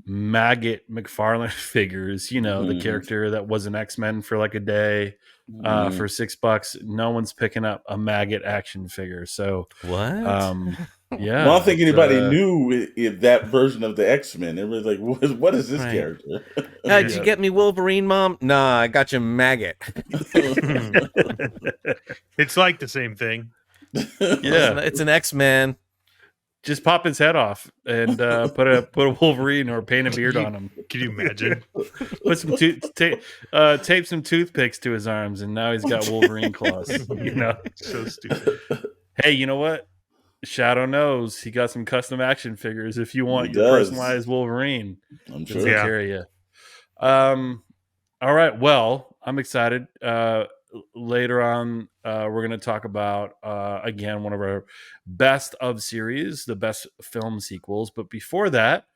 Maggot McFarlane figures, the character that was an X-Men for like a day for $6. No one's picking up a Maggot action figure. So what? Yeah. I don't think anybody knew if that version of the X-Men. Everybody's like, what is this character? Did you get me Wolverine, Mom? Nah, I got you Maggot. It's like the same thing. Yeah. It's an X-Men. Just pop his head off and put a Wolverine or paint a beard on him. Can you imagine? Put some tape some toothpicks to his arms, and now he's got Wolverine claws. So stupid. Hey, you know what? Shadowe knows he got some custom action figures. If you want your personalized Wolverine, I'm sure. Take care of you. All right. Well, I'm excited. Later on, we're going to talk about, again, one of our best of series, the best film sequels. But before that,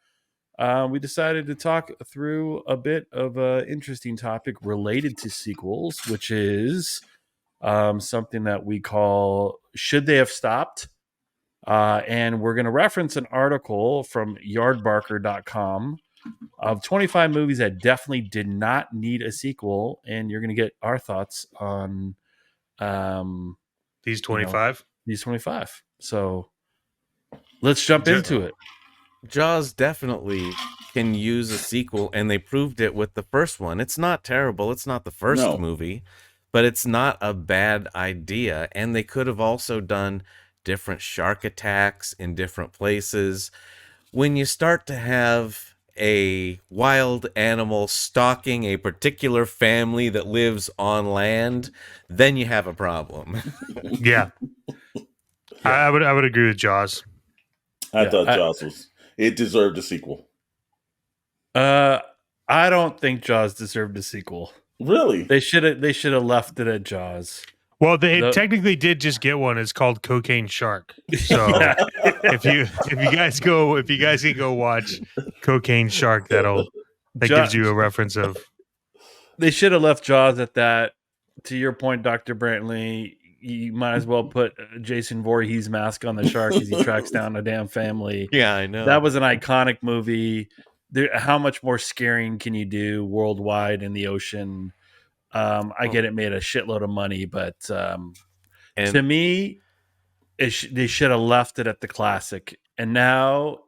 we decided to talk through a bit of an interesting topic related to sequels, which is something that we call Should They Have Stopped? And we're going to reference an article from yardbarker.com of 25 movies that definitely did not need a sequel, and you're going to get our thoughts on these 25. These 25. So let's jump into it. Jaws definitely can use a sequel, and they proved it with the first one. It's not terrible. It's not the first movie, but it's not a bad idea. And they could have also done different shark attacks in different places. When you start to have a wild animal stalking a particular family that lives on land, then you have a problem. Yeah. I would agree with Jaws. I thought Jaws it deserved a sequel. I don't think Jaws deserved a sequel. Really? They should have left it at Jaws. Well, they technically did just get one. It's called Cocaine Shark. So if you guys can go watch Cocaine Shark, that gives you a reference of. They should have left Jaws at that. To your point, Dr. Brantley, you might as well put Jason Voorhees' mask on the shark as he tracks down a damn family. Yeah, I know. That was an iconic movie. How much more scaring can you do worldwide in the ocean? I get it made a shitload of money, but to me, they should have left it at the classic. And now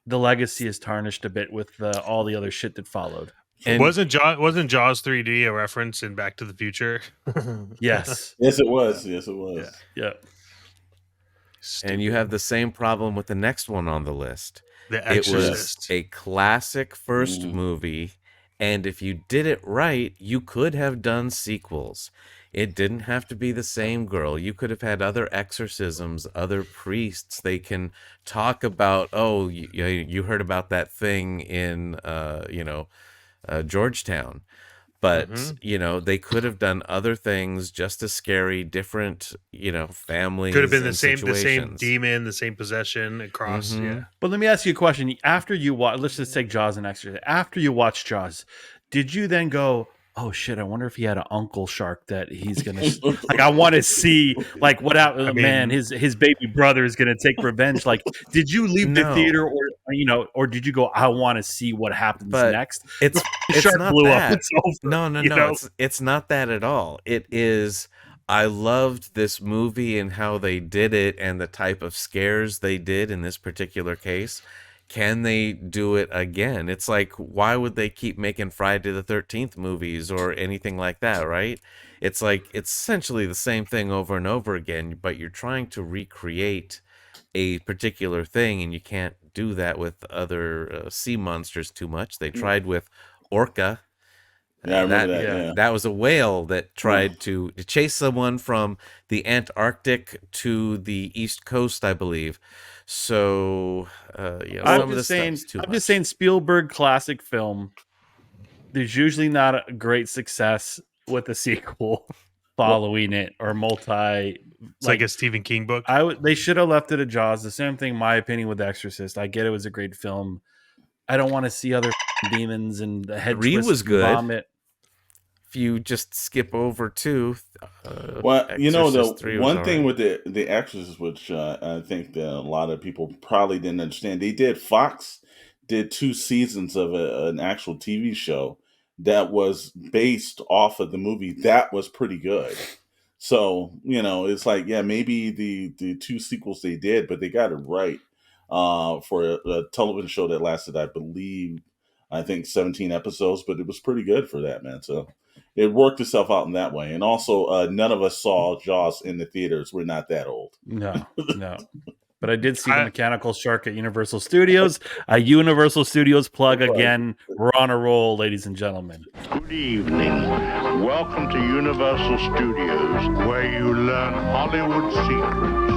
the legacy is tarnished a bit with all the other shit that followed. And wasn't Jaws 3D a reference in Back to the Future? Yes. Yes, it was. Yes, it was. Yeah. And you have the same problem with the next one on the list. The Exorcist. It was a classic first movie, and if you did it right, you could have done sequels. It didn't have to be the same girl. You could have had other exorcisms, other priests. They can talk about, oh, you heard about that thing in, Georgetown. But, they could have done other things just as scary, different, families. Could have been the same demon, the same possession across. Mm-hmm. Yeah. But let me ask you a question. After you watch, let's just take Jaws and Exorcist. After you watch Jaws, did you then go, oh shit, I wonder if he had an uncle shark that he's going to, like, I want to see, like, what out, man, his baby brother is going to take revenge. Like, did you leave the theater or did you go, I want to see what happens next? It's shark not blew that. Up. It's over. No. It's not that at all. It is, I loved this movie and how they did it and the type of scares they did in this particular case. Can they do it again? It's like, why would they keep making Friday the 13th movies or anything like that, right? It's like, it's essentially the same thing over and over again, but you're trying to recreate a particular thing, and you can't do that with other sea monsters too much. They tried with Orca. Yeah, I remember that. That was a whale that tried to chase someone from the Antarctic to the East Coast, I believe. So, I'm just saying, Spielberg classic film. There's usually not a great success with a sequel following it or multi. It's like a Stephen King book. They should have left it at Jaws. The same thing, in my opinion, with Exorcist. I get it was a great film. I don't want to see other demons and the head twist was good. Vomit. If you just skip over to the one thing with the Exorcist, which I think that a lot of people probably didn't understand, Fox did 2 seasons of an actual TV show that was based off of the movie that was pretty good. So it's like, yeah, maybe the 2 sequels they did, but they got it right for a television show that lasted, I think 17 episodes, but it was pretty good for that, man. So it worked itself out in that way. And also, none of us saw Jaws in the theaters. We're not that old. No. But I did see the mechanical shark at Universal Studios. A Universal Studios plug again. We're on a roll, ladies and gentlemen. Good evening. Welcome to Universal Studios, where you learn Hollywood secrets.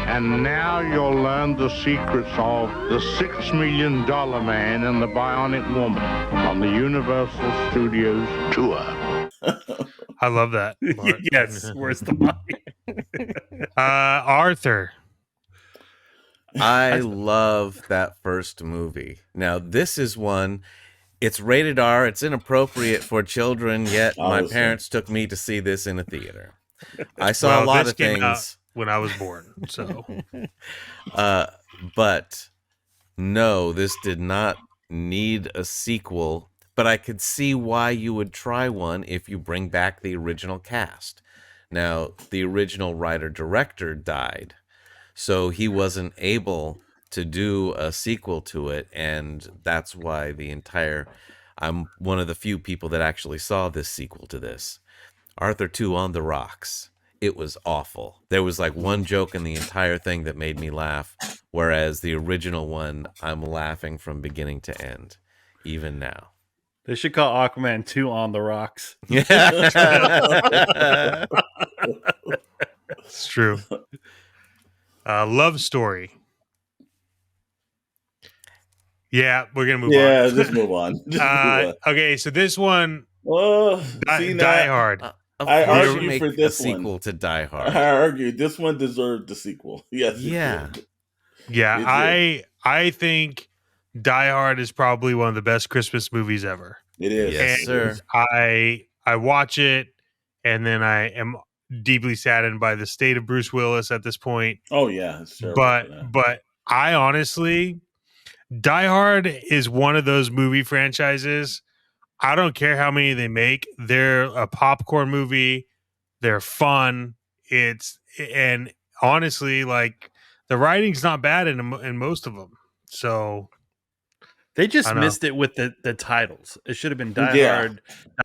And now you'll learn the secrets of the $6 Million Man and the Bionic Woman on the Universal Studios tour. I love that. Yes, where's the money? Arthur. I love that first movie. Now, this is one, it's rated R, it's inappropriate for children, yet my parents took me to see this in a theater. I saw a lot of things when I was born, so but no, this did not need a sequel, but I could see why you would try one if you bring back the original cast. Now, the original writer-director died, so he wasn't able to do a sequel to it, and that's why the entire I'm one of the few people that actually saw this sequel to this. Arthur 2 on the Rocks. It was awful. There was like one joke in the entire thing that made me laugh, whereas the original one, I'm laughing from beginning to end, even now. They should call Aquaman 2 on the Rocks. It's true. Love Story. Yeah, we're gonna move on. Yeah, just move on. Okay, so this one, see, Die Hard. Of I course argue you make for a this sequel one. to Die Hard. I argue this one deserved the sequel. Yes, Yeah. it did. Yeah, I think Die Hard is probably one of the best Christmas movies ever. It is. Yes, And sir. I watch it, and then I am deeply saddened by the state of Bruce Willis at this point. Oh yeah, it's terrible for that. But I honestly, Die Hard is one of those movie franchises. I don't care how many they make. They're a popcorn movie. They're fun. And honestly, like, the writing's not bad in most of them. So They just I know. missed it with the titles. It should have been Die Yeah. Hard,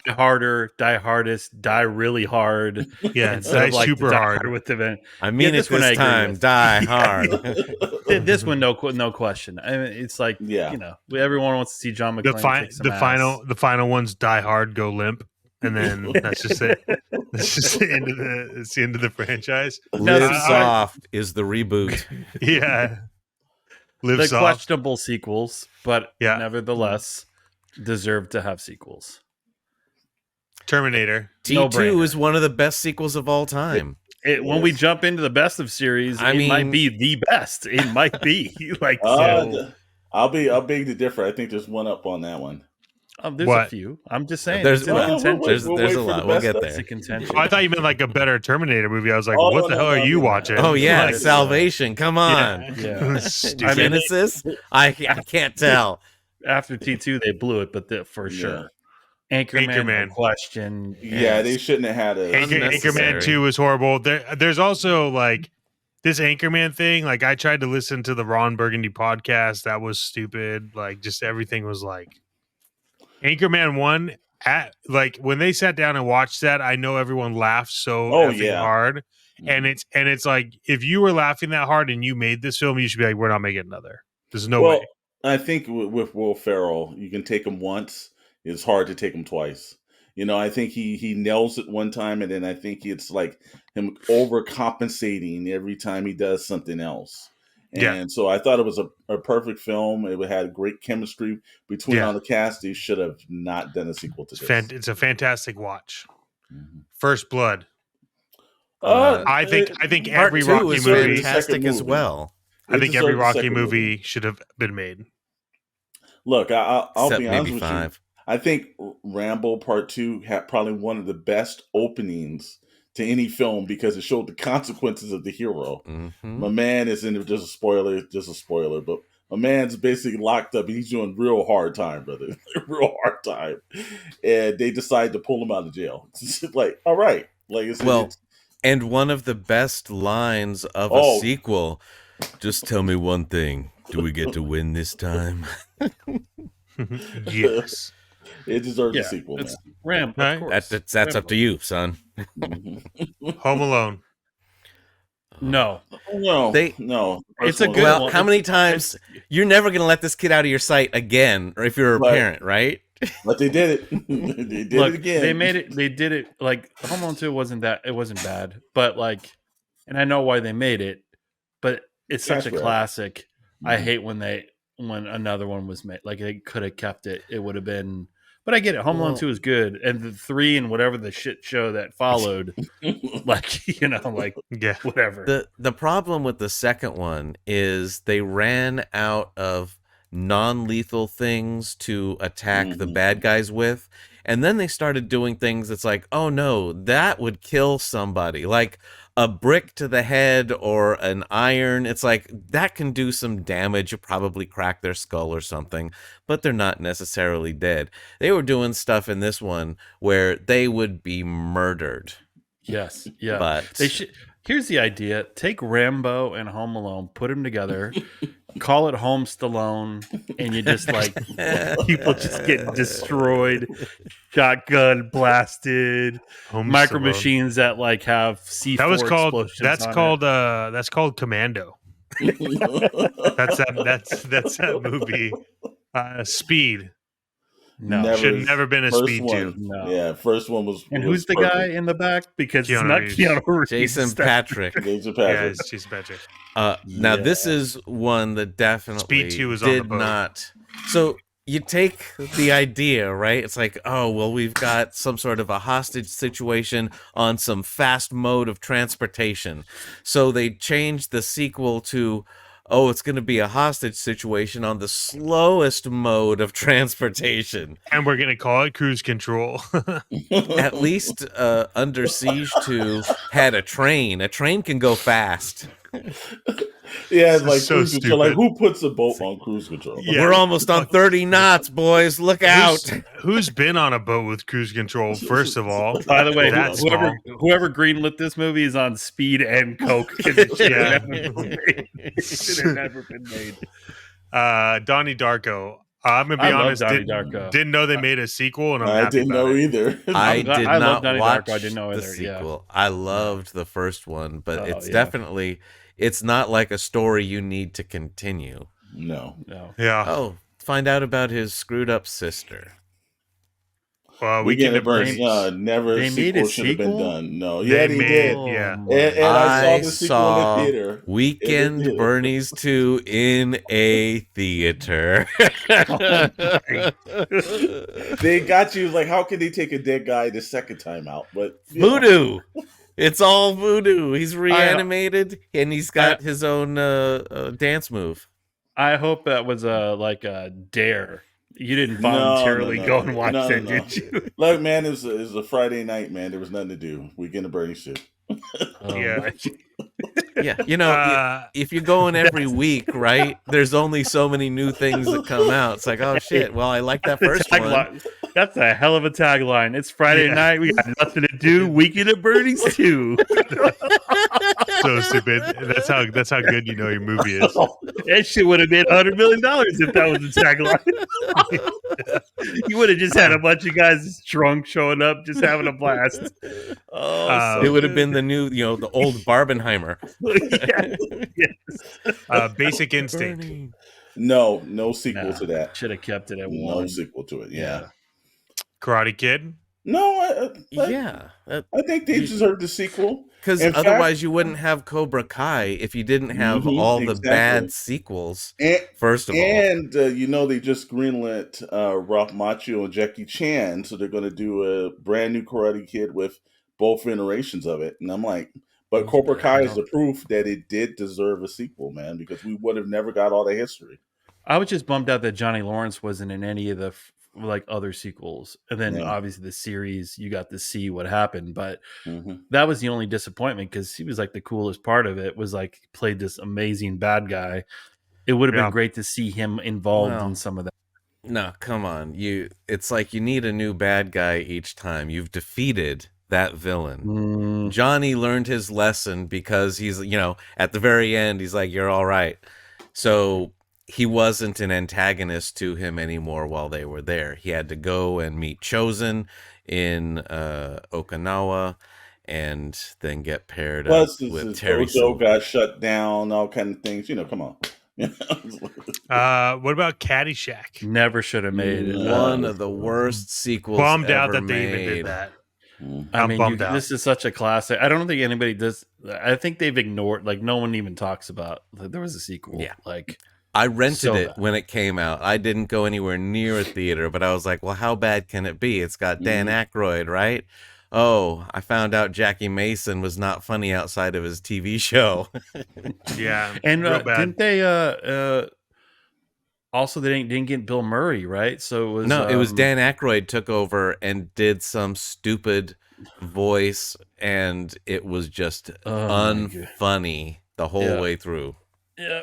Die Harder, Die Hardest, Die Really Hard. yeah, Instead of Die like super Die hard. with the I mean, this it one I this agree time, with. Die Hard. This one, no question. I mean, it's like Yeah. everyone wants to see John The McClane kick some ass. final one's Die Hard, Go Limp, and then that's just it. That's just the end of the franchise. Live I- Soft is the reboot. Yeah, Live The Soft. questionable sequels, but Yeah. nevertheless deserve to have sequels. Terminator. T2 No-brainer. is one of the best sequels of all time. When we jump into the best of series, I it might mean- be the best. It might be like I'll beg to differ. I think there's one up on that one. there's What? a few. I'm just saying. There's it's in Well, contention. there's we'll there's wait a for the lot. We'll best get of- It's there. in contention. Oh, I thought you meant like a better Terminator movie. I was like, Oh, what no, the hell no, are I you mean, watching? Oh yeah, Like, Salvation. Come on. Yeah. Stupid. Genesis? I can't tell. After T2, they blew it, but for sure. Anchorman, Anchorman. no question. Yeah, they shouldn't have had a. Unnecessary. Anchorman 2 is horrible. There's also like this Anchorman thing. Like, I tried to listen to the Ron Burgundy podcast. That was stupid. Like, just everything was like Anchorman 1. Like, when they sat down and watched that, I know everyone laughed so effing hard. And it's like, if you were laughing that hard and you made this film, you should be like, we're not making another. There's no way. I think with Will Ferrell, you can take him once. It's hard to take him twice. I think he nails it one time, and then I think it's like him overcompensating every time he does something else. And so I thought it was a perfect film. It had great chemistry between all the cast. They should have not done a sequel to this. It's a fantastic watch. Mhm. First Blood. I think Part every 2 Rocky was movie. fantastic as movie. well. I think every deserved a Rocky second movie should have been made. Look, I'll Except be honest maybe with you. 5. I think Rambo Part 2 had probably one of the best openings to any film because it showed the consequences of the hero. Mhm. My man is in just a spoiler, but my man's basically locked up. He's doing real hard time, brother. Real hard time. And they decide to pull him out of jail. It's just like, all right. Like And one of the best lines of a sequel, just tell me one thing. Do we get to win this time? Yes. it deserves a Yeah, sequel, man. it's Ram. Right. Of course. That's up to you, son. Home Alone. No, No, They- no. It's a First good one- Well, one. how many times you're never gonna let this kid out of your sight again, or if you're a Right. parent, right? But they did it. They did look, it again. they made it. They did it. Like Home Alone 2 wasn't bad, but like, and I know why they made it, but it's such Cash a grab. classic. I Mhm. hate when another one was made. Like they could have kept it. It would have been. But I get it. Home Alone 2 is good, and the 3 and whatever the shit show that followed, like like Yeah. whatever. The problem with the second one is they ran out of non-lethal things to attack the Mhm. bad guys with, and then they started doing things that's like, oh no, that would kill somebody, like a brick to the head or an iron. It's like that can do some damage, probably crack their skull or something, but they're not necessarily dead. They were doing stuff in this one where they would be murdered. Yes, yeah. But They should. Here's the idea: take Rambo and Home Alone, put them together, call it Home Stallone, and you just like people just get destroyed, shotgun blasted, Home micro Stallone. machines that like have C4 That was called. explosions. That's on called. it. That's called Commando. That's that movie. Speed No, should never been a First Speed one, 2. no. yeah, first one was. And was who's the perfect. guy in the back? Because it's Keanu not Reeves. Keanu Reeves. Jason Patrick. Jason Yeah, Patrick. it's Jason Patrick. Now Yeah. this is one that definitely Speed 2 is on the did boat. not. So you take the idea, right? It's like, oh well, we've got some sort of a hostage situation on some fast mode of transportation. So they changed the sequel to, oh, it's going to be a hostage situation on the slowest mode of transportation. And we're gonna call it Cruise Control. At least Under Siege 2 had a train. A train can go fast. Yeah, it's This is like so cruise control. Like, stupid. who puts a boat on cruise control? Yeah. We're almost on 30 knots, boys. Look out. Who's been on a boat with Cruise Control? First of all, By the way, That's whoever greenlit this movie is on speed and coke. 'Cause it should Yeah. have never been made. It should have never been made. Donnie Darko. I'm gonna be I love honest. Donnie Darko. Didn't know they made a sequel, and I'm I happy didn't about know it. either. I glad- did I love not Donnie watch Darko. I didn't know the either, yeah. sequel. I loved the first one, but Oh, it's yeah. definitely, it's not like a story you need to continue. No. No. Yeah. Oh, find out about his screwed up sister. Well, Weekend at Bernie's. Bernie's. Never They made sequel a should have been sequel? done. No. They Yeah, they made- did. Yeah. And I saw the sequel saw in the theater. Weekend theater. Bernie's 2 in a theater. They got you like, how can they take a dead guy the second time out? But you know. Voodoo. It's all voodoo. He's reanimated and he's got I- his own dance move. I hope that was like a dare. You didn't No, voluntarily no, go no. and watch No, that, no. did you? Look, man, it was a Friday night, man. There was nothing to do. Weekend at Bernie's too. Yeah. Yeah, you know, if you're going every week, right? There's only so many new things that come out. It's like, oh shit, well, I like that first one. Tagline. That's a hell of a tagline. It's Friday night. We got nothing to do. Weekend at Bernie's too. So stupid. That's how good you know your movie is. That shit would have made $100 million if that was the tagline. You would have just had a bunch of guys drunk showing up, just having a blast. Oh, It would have been the new, the old Barbenheimer. Basic Instinct. Bernie. No sequel to that. Should have kept it at No one. sequel to it. Yeah. Karate Kid. No, Yeah, I think they deserve the sequel. because In fact- otherwise you wouldn't have Cobra Kai if you didn't have Mhm, all the exactly. bad sequels. And First of all, and they just greenlit Ralph Macchio and Jackie Chan, so they're going to do a brand new Karate Kid with both iterations of it. And I'm like, but Cobra Kai is the proof that it did deserve a sequel, man, because we would have never got all the history. I was just bummed out that Johnny Lawrence wasn't in any of the other sequels, and then Yeah. obviously the series you got to see what happened. But hmm that was the only disappointment because he was like the coolest part of it was like played this amazing bad guy. It would have Yeah. been great to see him involved Wow. in some of that. no, come on. It's like you need a new bad guy each time. You've defeated that villain. Johnny learned his lesson because he's, at the very end, he's like, you're all right. So he wasn't an antagonist to him anymore while they were there. He had to go and meet Chosen in Okinawa and then get paired Plus, up with his Terry dojo Silver. got shut down, all kind of things. Come on. What about Caddyshack? Never should have made it. One of the worst sequels Bummed out ever that they even made. did that. I I'm mean, bummed out. this is such a classic. I don't think anybody does. I think they've ignored. Like no one even talks about. Like, there was a sequel. Yeah. Like I rented So it bad. when it came out. I didn't go anywhere near a theater, but I was like, well, how bad can it be? It's got Dan Aykroyd, right? Oh, I found out Jackie Mason was not funny outside of his TV show. Yeah, and real bad. didn't they? Also, they didn't get Bill Murray, right? So it was No, it was Dan Aykroyd took over and did some stupid voice, and it was just Oh, my God. unfunny the whole Yeah. way through. Yeah.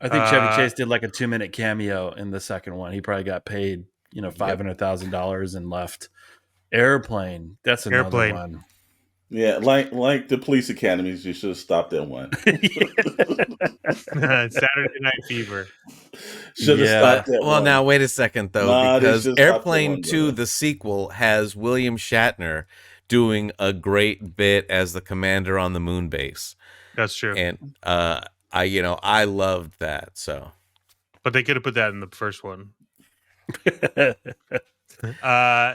I think Chevy Chase did like a 2-minute cameo in the second one. He probably got paid, $500,000 and left. Airplane. That's another Airplane. one. Yeah, like the police academies, you should have stopped at one. Saturday Night Fever. Should have Yeah. stopped But at well, one. now wait a second though, Nah, they because should have stopped at Airplane one, 2, brother. the sequel, has William Shatner doing a great bit as the commander on the moon base, That's true. and I loved that. So But they could have put that in the first one. Saturday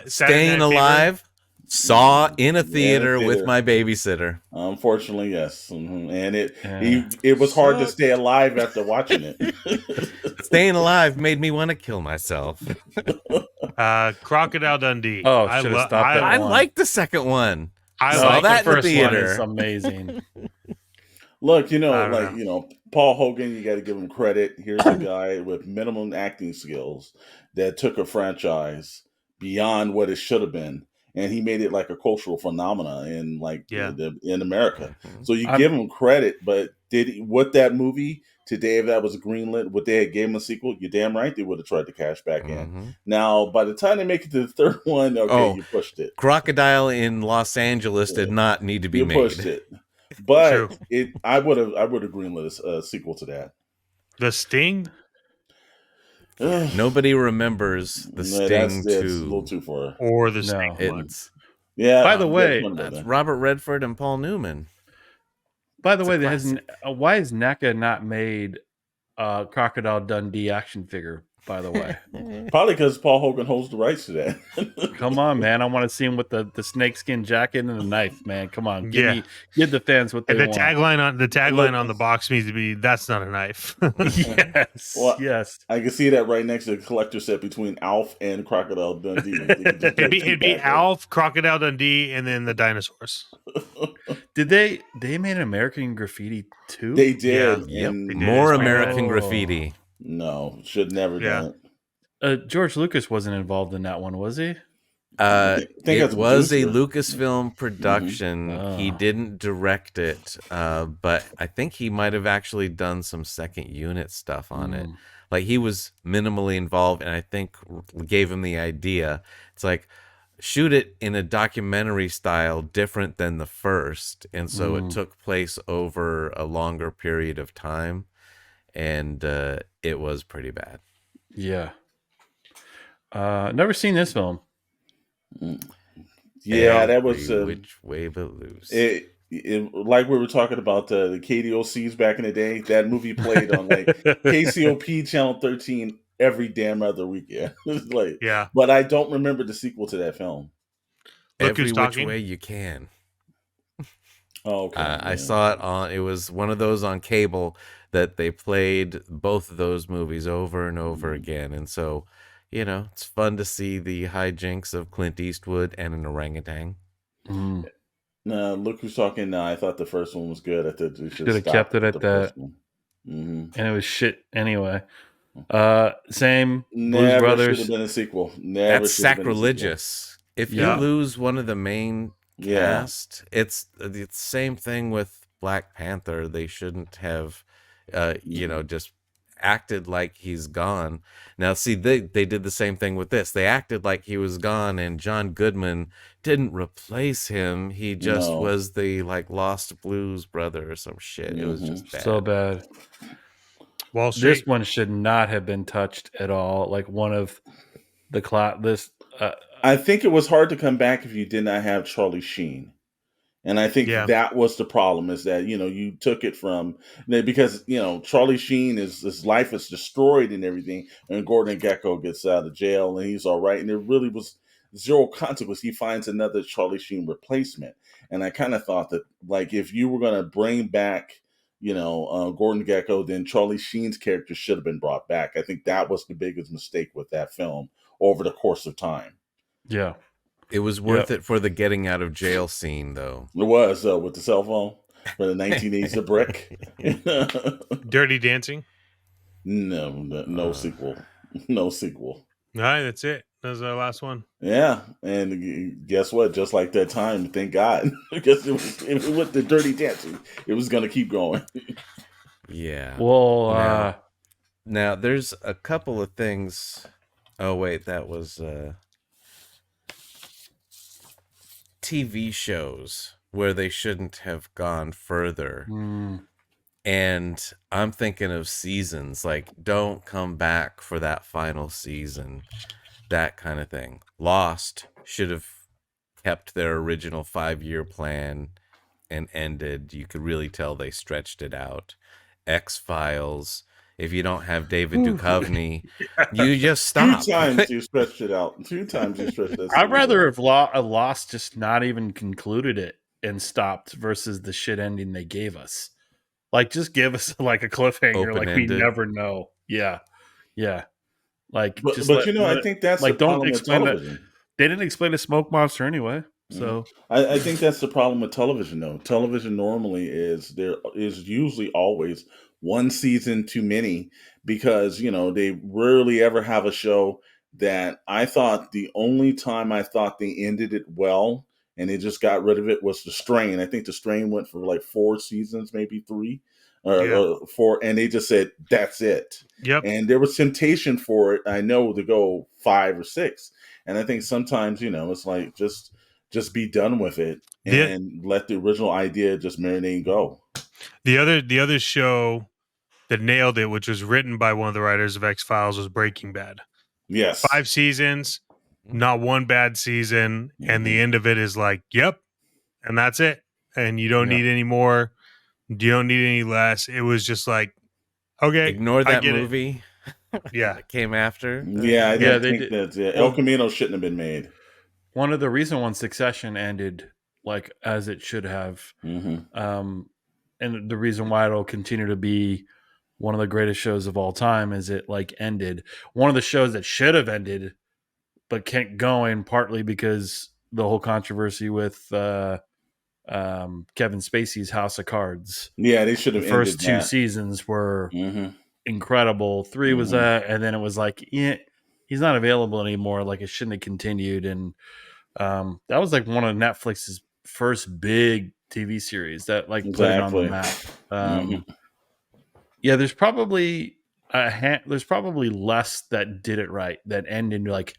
Staying Night Fever. Alive, saw in a Yeah, theater with theater. my babysitter. Unfortunately, yes. And Yeah. it was hard to Suck. stay alive after watching it. Staying Alive made me want to kill myself. Crocodile Dundee. Oh, should have stopped at I one. liked the second one. I saw like that the in the first one theater. is amazing. Look, I don't know. Paul Hogan, you got to give him credit. Here's a guy with minimum acting skills that took a franchise beyond what it should have been, and he made it like a cultural phenomena in in America. So you give him credit, but with that movie today, if that was greenlit, would they have gave him a sequel? You're damn right they would have tried to cash back in. Now, by the time they make it to the third one, you pushed it. Crocodile in Los Angeles did not need to be made. You pushed it. But True. I would have greenlit a sequel to that. The Sting. Nobody remembers the Sting that's 2. a little too far. Or the Sting one. It's Yeah. By the way, that's Robert Redford and Paul Newman. By the way, why has NECA not made a Crocodile Dundee action figure? By the way, probably because Paul Hogan holds the rights to that. Come on, man! I want to see him with the snakeskin jacket and the knife, man. Come on, give the fans what they And the want. tagline on the box needs to be, "That's not a knife." Yes, Well, yes. I can see that right next to the collector set between Alf and Crocodile Dundee. It'd be Alf, Crocodile Dundee, and then the dinosaurs. Did they made an American Graffiti too? They did. Yeah. And They did. More It's American bad. Graffiti. No, should never done it. George Lucas wasn't involved in that one, was he? It was a producer. Lucasfilm production. He didn't direct it, but I think he might have actually done some second unit stuff on it. Like he was minimally involved, and I think gave him the idea. It's like shoot it in a documentary style, different than the first, and so it took place over a longer period of time, and it was pretty bad. Yeah. Never seen this film. Yeah, that was which way but loose. It, like we were talking about the KDOCs back in the day. That movie played on like KCOP Channel 13 every damn other weekend. But I don't remember the sequel to that film. Look Every who's which talking. way you can. Oh, okay. I saw it on. It was one of those on cable that they played both of those movies over and over again, and so it's fun to see the hijinks of Clint Eastwood and an orangutan. No, look who's talking now. I thought the first one was good. I thought they should have kept it at that. And it was shit anyway. Same. Blues Never Brothers. should have been a sequel. That's sacrilegious. If you lose one of the main cast, it's the same thing with Black Panther. They shouldn't have, just acted like he's gone. Now, see, they did the same thing with this. They acted like he was gone, and John Goodman didn't replace him. He just was the lost blues brother or some shit. It was just bad. So bad. Wall Street. This one should not have been touched at all. Like one of the I think it was hard to come back if you did not have Charlie Sheen. And I think that was the problem, is that, you took it from, because, Charlie Sheen, his life is destroyed and everything, and Gordon Gekko gets out of jail and he's all right. And there really was zero consequence. He finds another Charlie Sheen replacement. And I kind of thought that, if you were going to bring back, Gordon Gekko, then Charlie Sheen's character should have been brought back. I think that was the biggest mistake with that film over the course of time. Yeah. It was worth it for the getting out of jail scene, though. It was, with the cell phone for the 1980s, the brick. Dirty Dancing? No sequel. No sequel. All right, that's it. That was our last one. Yeah, and guess what? Just like that time, thank God. Because if it went to Dirty Dancing, it was going to keep going. Yeah. Well, now there's a couple of things. Oh, wait, that was... TV shows. where they shouldn't have gone further. Mm. And I'm thinking of seasons, like don't come back for that final season, that kind of thing. Lost should have kept their original 5-year plan and ended. You could really tell they stretched it out. X-Files, if you don't have David Duchovny, you just Two stop. times you stretched it out. Two times you stretched that I'd series rather out. have Lost just not even concluded it and stopped versus the shit ending they gave us. Like, just give us like a cliffhanger, like we Open-ended. never know. Yeah, yeah. Like, just But you know, let I it. think that's the Like, don't problem with explain that. television. They didn't explain the smoke monster anyway. Mhm. So I think that's the problem with television, though. Television normally is there is usually always one season too many because they rarely ever have a show that I thought the only time I thought they ended it well and they just got rid of it was The Strain. I think The Strain went for like 4 seasons, maybe three Yeah. or four, and they just said that's it. Yep. And there was temptation for it, I know, to go 5 or 6. And I think sometimes it's like just be done with it The and let the original idea just marinate and go. the other show that nailed it, which was written by one of the writers of X-Files, was Breaking Bad. Yes. 5 seasons, not one bad season, and the Mhm. end of it is like, yep, and that's it. And you don't Yeah. need any more. You don't need any less. It was just like, okay, Ignore I that get it. movie Yeah. that came after. Yeah, I Yeah, don't they think did. that El Well, Camino shouldn't have been made. one of the reason when Succession ended like as it should have, Hmm. and the reason why it'll continue to be one of the greatest shows of all time is it like ended one of the shows that should have ended but kept going partly because the whole controversy with Kevin Spacey's House of Cards. Yeah, they should The have first ended two that. seasons were Hmm. incredible. Three was Hmm. that, and then it was like, yeah, he's not available anymore. Like it shouldn't have continued, and that was like one of Netflix's first big TV series that like put it on the Exactly. map. Hmm. Yeah, there's probably less that did it right that ended like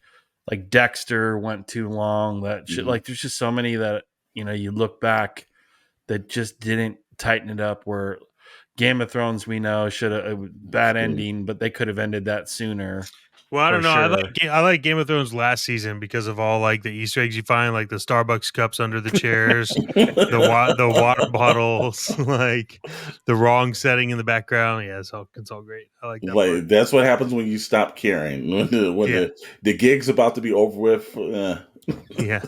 Dexter went too long. That shit, Hmm. like there's just so many that you look back that just didn't tighten it up. Where Game of Thrones, we know should have bad ending, but they could have ended that sooner Well, I for don't know. sure. I like Game of Thrones last season because of all like the Easter eggs you find, like the Starbucks cups under the chairs, the water bottles, like the wrong setting in the background. Yeah, it's all great. I like that part. Like that's what happens when you stop caring. When Yeah, the gig's about to be over with. yeah.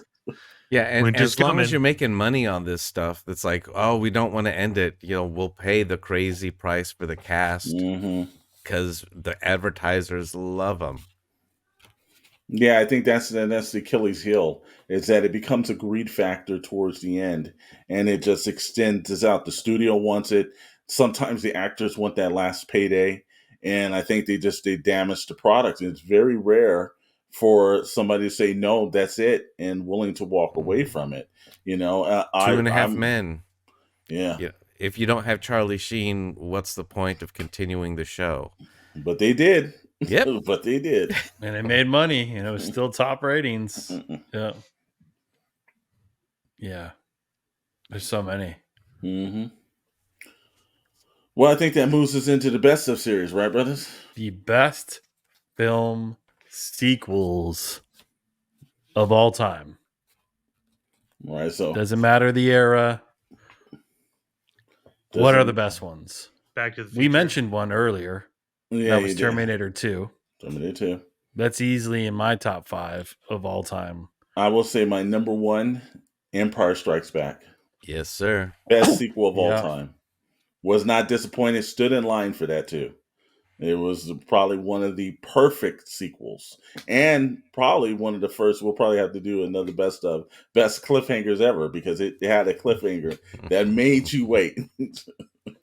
Yeah, and Winter's as long as coming. you're making money on this stuff, that's like, oh, we don't want to end it. We'll pay the crazy price for the cast Hmm. because the advertisers love them. Yeah, I think that's the Achilles heel is that it becomes a greed factor towards the end, and it just extends this out. The studio wants it. Sometimes the actors want that last payday, and I think they damage the product. It's very rare for somebody to say no, that's it, and willing to walk away from it. Two and a half I'm men. yeah, Yeah, if you don't have Charlie Sheen, what's the point of continuing the show? but they did, Yep. but they did. And it made money, and it was still top ratings. Yeah, yeah. There's so many. Hmm. Well, I think that moves us into the best of series, right, brothers? The best film sequels of all time. All right, so Doesn't matter the era. What are the doesn't- best ones? Back to the Future. We mentioned one earlier. Yeah, That was you did. Terminator 2. Terminator 2. That's easily in my top 5 of all time. I will say my number one, Empire Strikes Back. Yes, sir. Best sequel of all Yeah. time. Was not disappointed. Stood in line for that too. It was probably one of the perfect sequels, and probably one of the first. We'll probably have to do another best cliffhangers ever because it had a cliffhanger that made you wait.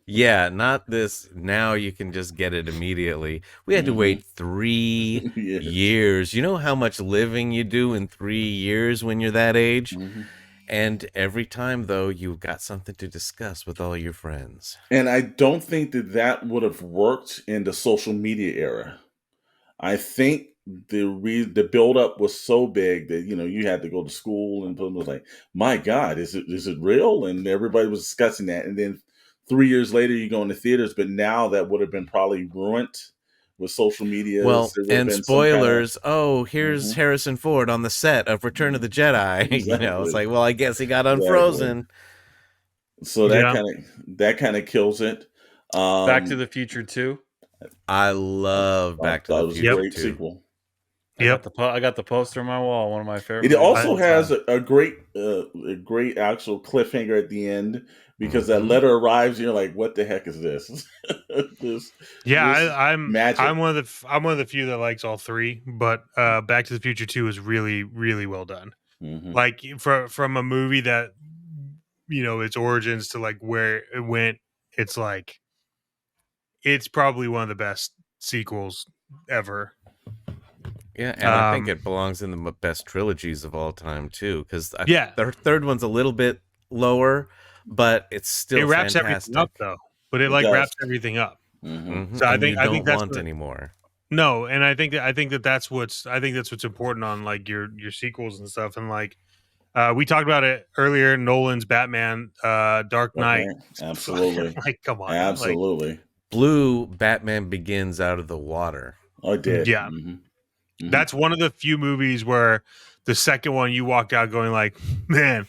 Yeah, not this. Now you can just get it immediately. We had to wait 3 Yes. years. You know how much living you do in 3 years when you're that age? Mhm. And every time, though, you've got something to discuss with all your friends. And I don't think that would have worked in the social media era. I think the build up was so big that you had to go to school, and people was like, "My God, is it real?" And everybody was discussing that. And then 3 years later, you go into theaters, but now that would have been probably ruined with social medias. Well, There would have and been some kind of spoilers. Oh, here's Harrison Ford on the set of Return of the Jedi. It's exactly, like, well, I guess he got exactly. unfrozen. So Yeah. that kind of kills it. Back to the Future 2. I love I Back to thought the it was a Future great too. sequel. Yep. I got the poster on my wall. One of my favorite. It movies of also all has time. a great actual cliffhanger at the end, because that Mhm. letter arrives and you're like, "What the heck is this?" this Yeah, this magic. I'm one of the few that likes all three, but Back to the Future 2 is really really well done. Hmm. Like from a movie that its origins to like where it went, it's like it's probably one of the best sequels ever. Yeah, and I think Um, it belongs in the best trilogies of all time too, because yeah, the third one's a little bit lower, but it's it still wraps everything up fantastic. though. But it It like does. wraps everything up. Hmm. So And you I don't think that's want what anymore. no, and I think that's what's important on like your sequels and stuff. And like we talked about it earlier, Nolan's Batman, Dark Knight. Okay, absolutely, Like, come on, like, absolutely. Blew Batman Begins out of the water. I did. yeah, Hmm. Hmm. that's one of the few movies where the second one you walked out going like, man,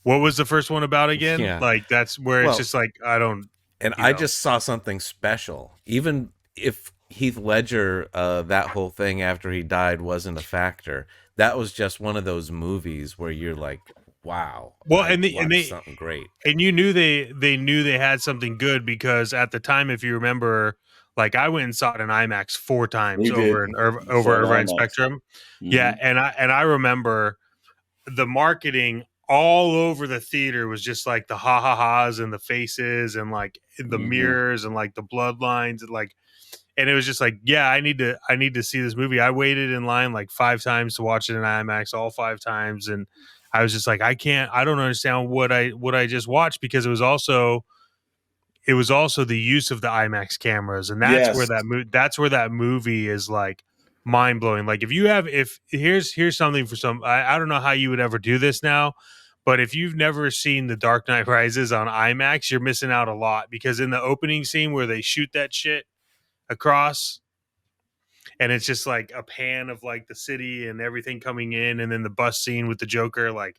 what was the first one about again? Yeah. Like, that's where it's Well, just like, I don't, and you I know, just saw something special. Even if Heath Ledger, that whole thing after he died wasn't a factor, that was just one of those movies where you're like, wow, well, I and watched they something great. and you knew they knew they had something good because at the time, if you remember, like I went and saw it in IMAX 4 times We did. over Saw it Irvine IMAX. Spectrum. Hmm. Yeah, and I remember the marketing all over the theater was just like the ha ha ha's and the faces and like the Hmm. mirrors and like the bloodlines and like, and it was just like, yeah, I need to see this movie. I waited in line like 5 times to watch it in IMAX, all 5 times, and I was just like, I don't understand what I just watched, because it was also the use of the IMAX cameras, and Yes. that's where that movie is like mind blowing. Like if here's something for some, I don't know how you would ever do this now, but if you've never seen The Dark Knight Rises on IMAX, you're missing out a lot, because in the opening scene where they shoot that shit across, and it's just like a pan of like the city and everything coming in, and then the bus scene with the Joker, like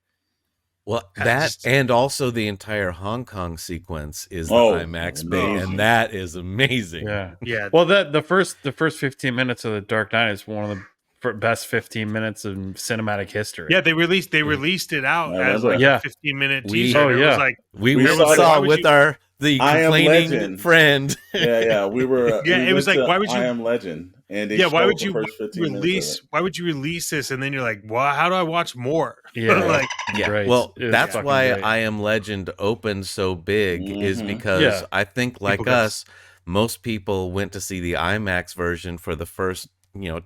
Well, I that just and also the entire Hong Kong sequence is the Oh, IMAX bit, oh and amazing. that is amazing. Yeah. yeah. Well, the first 15 minutes of The Dark Knight is one of the best 15 minutes in cinematic history. Yeah, they released it out I as remember. like Yeah. a 15-minute We- teaser. Oh, And it was yeah. like We We went saw and it. why saw would with you? the I Am complaining Legend. friend. Yeah, we were. Yeah, we it was went like, to why would I you? Am Legend, and they Yeah, showed the first 15 minutes of it. why would you release this? And then you're like, well, how do I watch more? Yeah. Like, Yeah, Great. well, It was that's fucking why great. I Am Legend opened so big, is Hmm. because Yeah. I think, people like got us, most people went to see the IMAX version for the first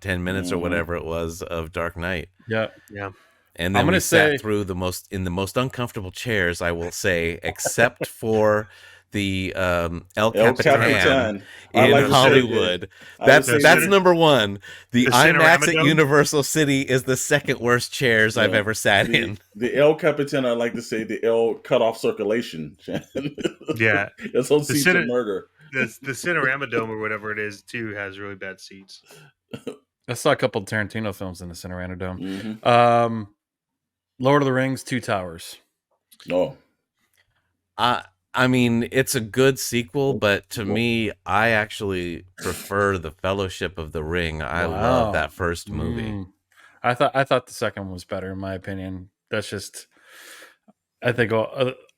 10 minutes or Hmm. whatever it was of Dark Knight. Yeah. yeah. And I'm then gonna we sat say- through the most uncomfortable chairs, I will say, except for the El El Capitan Capitan. I in like to say Hollywood. I would say That's the- number one. The the IMAX Cinerama at Dome? Universal City is the second worst chairs I've Yeah. ever sat in. the El Capitan. I like to say the El cut off circulation. Yeah. It's on The seats Cine- of murder. The Cinerama Dome or whatever it is too has really bad seats. I saw a couple of Tarantino films in the Cinerama Dome. Hmm. Lord of the Rings, Two Towers. Oh, I mean, it's a good sequel, but to me, I actually prefer the Fellowship of the Ring. I love Wow. that first movie. I thought the second one was better, in my opinion. That's just, I think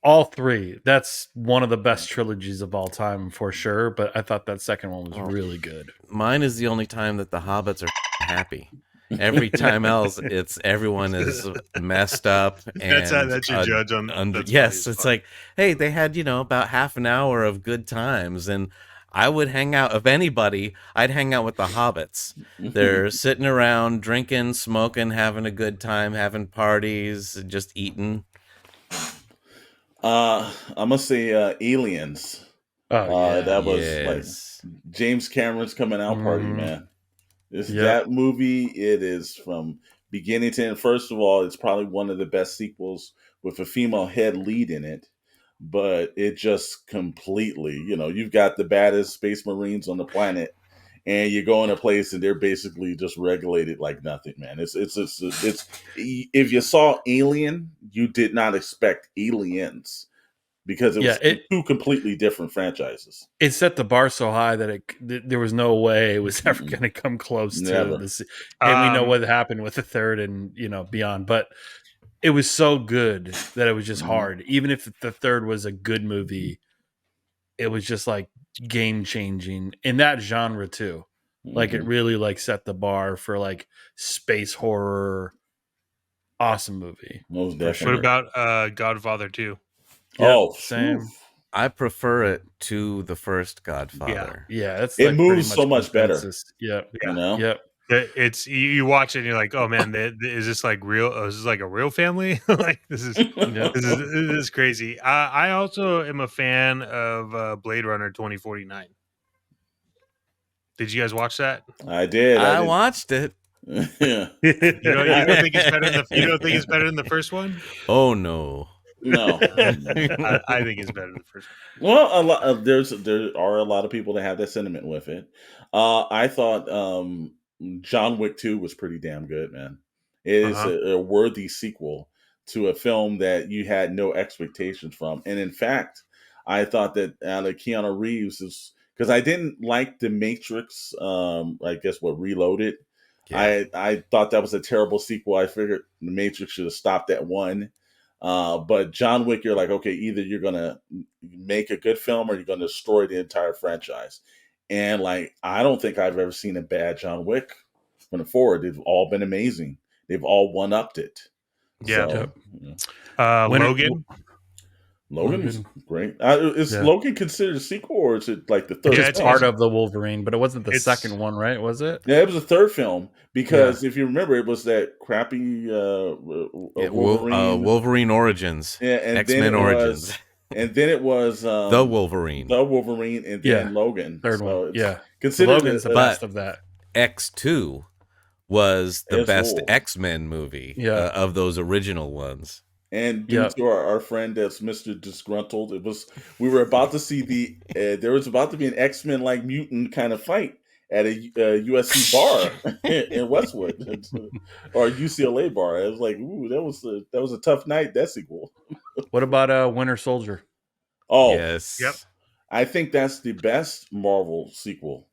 all three. That's one of the best trilogies of all time for sure. But I thought that second one was really good. Mine is the only time that the hobbits are happy. Every time else, it's everyone is messed up. And That's your judge on. That's yes, funny as it's fuck. like, hey, they had about half an hour of good times, and I would hang out. If anybody, I'd hang out with the hobbits. They're sitting around, drinking, smoking, having a good time, having parties, just eating. I'm gonna say Aliens. Oh yeah, That was Yes. like James Cameron's coming out party, Mhm. man. That movie, it is from beginning to end. First of all, it's probably one of the best sequels with a female head lead in it. But it just completely, you've got the baddest space marines on the planet, and you go in a place and they're basically just regulated like nothing, man. It's if you saw Alien, you did not expect Aliens because it was two completely different franchises. It set the bar so high that there was no way it was ever going to come close Never. to this. And we know what happened with the third and beyond, but it was so good that it was just hard. Even if the third was a good movie, it was just like game changing in that genre too. Like it really like set the bar for like space horror. Awesome movie. Most definitely. What about Godfather 2? Yep, same. Oof. I prefer it to the first Godfather. Yeah, that's it like moves so much consensus. better. Yeah, Yep. It's you watch it and you're like, oh man, is this like real? Oh, is this like a real family? Like this is crazy. I also am a fan of Blade Runner 2049. Did you guys watch that? I did. I watched it. Yeah. You don't think it's better than you don't think it's better than the first one? Oh no. No. I think it's better than the first one. Well, there are a lot of people that have that sentiment with it. I thought John Wick 2 was pretty damn good, man. It is a worthy sequel to a film that you had no expectations from. And in fact, I thought that Keanu Reeves is, because I didn't like The Matrix, I guess Reloaded. Yeah. I thought that was a terrible sequel. I figured The Matrix should have stopped at one. But John Wick, you're like, okay, either you're going to make a good film or you're going to destroy the entire franchise. And like, I don't think I've ever seen a bad John Wick from the forward. They've all been amazing. They've all one-upped it. Yeah. So, Logan. Logan is great. Is Logan considered a sequel, or is it like the third? It's part of the Wolverine, but it wasn't the second one, right? Was it? Yeah, it was the third film because if you remember, it was that crappy Wolverine Origins, and X-Men Origins, and then it was the Wolverine, and then Logan. Third one. Considered Logan's the best of that. X2 was the best X-Men movie of those original ones. And due to our friend that's Mr. Disgruntled, we were about to see there was about to be an X-Men like mutant kind of fight at a USC bar in Westwood or a UCLA bar. I was like, ooh, that was a tough night, that sequel. What about Winter Soldier? Oh, yes. Yep. I think that's the best Marvel sequel.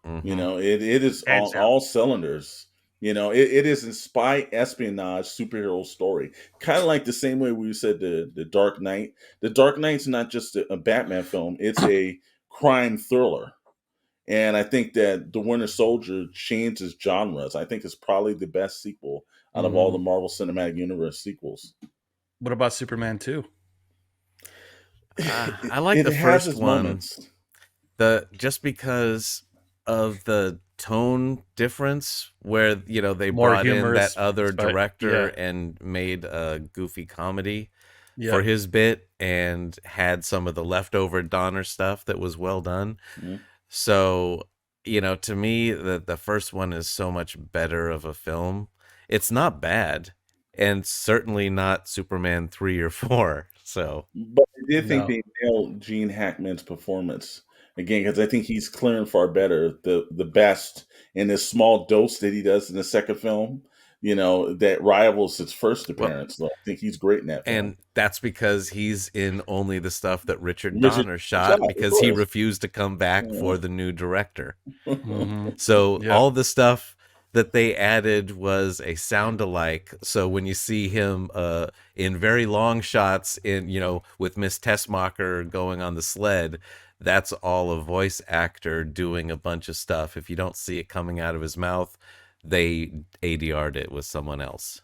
Mm-hmm. It is on all cylinders. It is a spy espionage superhero story. Kind of like the same way we said the Dark Knight. The Dark Knight's not just a Batman film. It's a crime thriller. And I think that The Winter Soldier changes genres. I think it's probably the best sequel out of all the Marvel Cinematic Universe sequels. What about Superman 2? I like the first one. Just because of the tone difference where they brought in that other director and made a goofy comedy for his bit and had some of the leftover Donner stuff that was well done. So to me the first one is so much better of a film. It's not bad and certainly not Superman 3 or 4. So but I did think they nailed Gene Hackman's performance again, because I think he's clearing far better, the best in this small dose that he does in the second film, that rivals his first appearance. So I think he's great in that film. And that's because he's in only the stuff that Richard Donner shot because he refused to come back for the new director. So all the stuff that they added was a sound alike. So when you see him in very long shots with Miss Tessmacher going on the sled, that's all a voice actor doing a bunch of stuff. If you don't see it coming out of his mouth, they ADR'd it with someone else.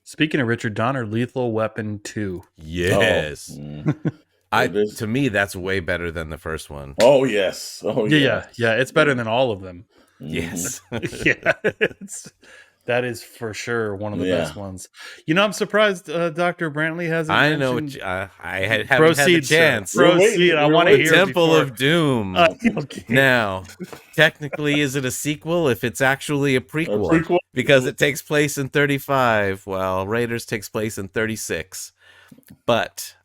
Speaking of Richard Donner, Lethal Weapon 2. Yes. To me, that's way better than the first one. Oh, yes. Oh, yeah. Yeah, it's better than all of them. Yes. That is for sure one of the Yeah. best ones. You know, I'm surprised Dr. Brantley hasn't I know what mentioned. I haven't had Proceed, the sir. chance. We're Proceed. waiting. I We're want to waiting. hear Temple before. of Doom. Okay. Now, technically, is it a sequel if it's actually a A prequel? prequel? Because it takes place in 35, while Raiders takes place in 36. But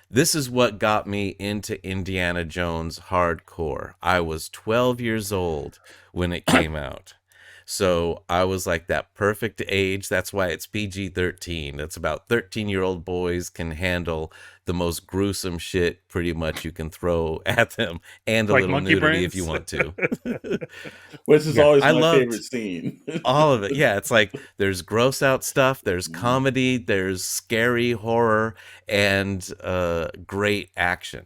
this is what got me into Indiana Jones hardcore. I was 12 years old when it came out. So I was like that perfect age. That's why it's PG-13. It's about 13-year-old boys can handle the most gruesome shit pretty much you can throw at them, and a Like little monkey nudity if brains? you want to. Which is Yeah, always I my loved favorite scene. all of it. Yeah, it's like there's gross out stuff, there's Mm. comedy, there's scary horror, and great action.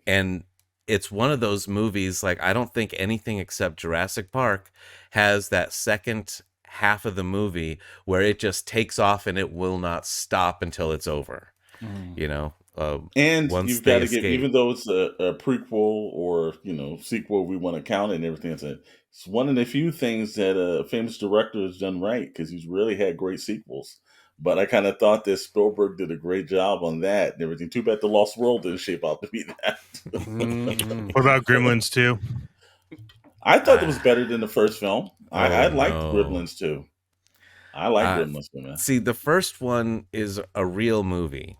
And it's one of those movies, like, I don't think anything except Jurassic Park has that second half of the movie where it just takes off and it will not stop until it's over. Mm. You know, And once you've they got to give, escape. even though it's a prequel or sequel, we want to count it and everything. It's one of the few things that a famous director has done right because he's really had great sequels. But I kind of thought that Spielberg did a great job on that and everything. Too bad The Lost World didn't shape out to be that. Mm-mm. What about Gremlins 2? I thought it was better than the first film. I Oh, liked no. Gremlins too. I like Uh, Gremlins too, man. See, the first one is a real movie.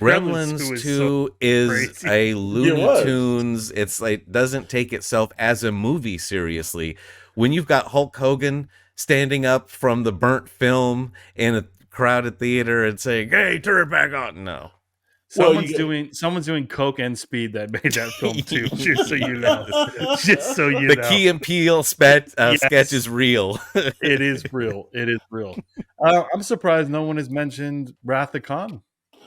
Gremlins Gremlins 2 is 2 is crazy. a Looney was. Tunes. It's like doesn't take itself as a movie seriously. When you've got Hulk Hogan standing up from the burnt film in a crowded theater and saying, "Hey, turn it back on." No. Someone's you get- doing coke and speed that made that film too. Just so you know. Just so you The know. Key and Peele sketch Yes. is real. It is real. It is real. I'm surprised no one has mentioned Wrath of Khan.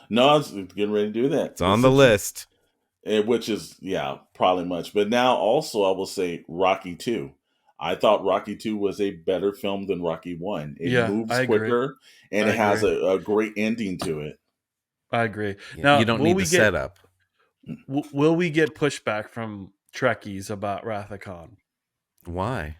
No, I was getting ready to do that. It's on the list. Which is, probably much. But now also I will say Rocky 2. I thought Rocky 2 was a better film than Rocky 1. It Yeah, moves I agree. quicker and I it has agree. a great ending to it. I agree. Now, You don't need the setup. Will we get pushback from Trekkies about Wrath of Khan? Why?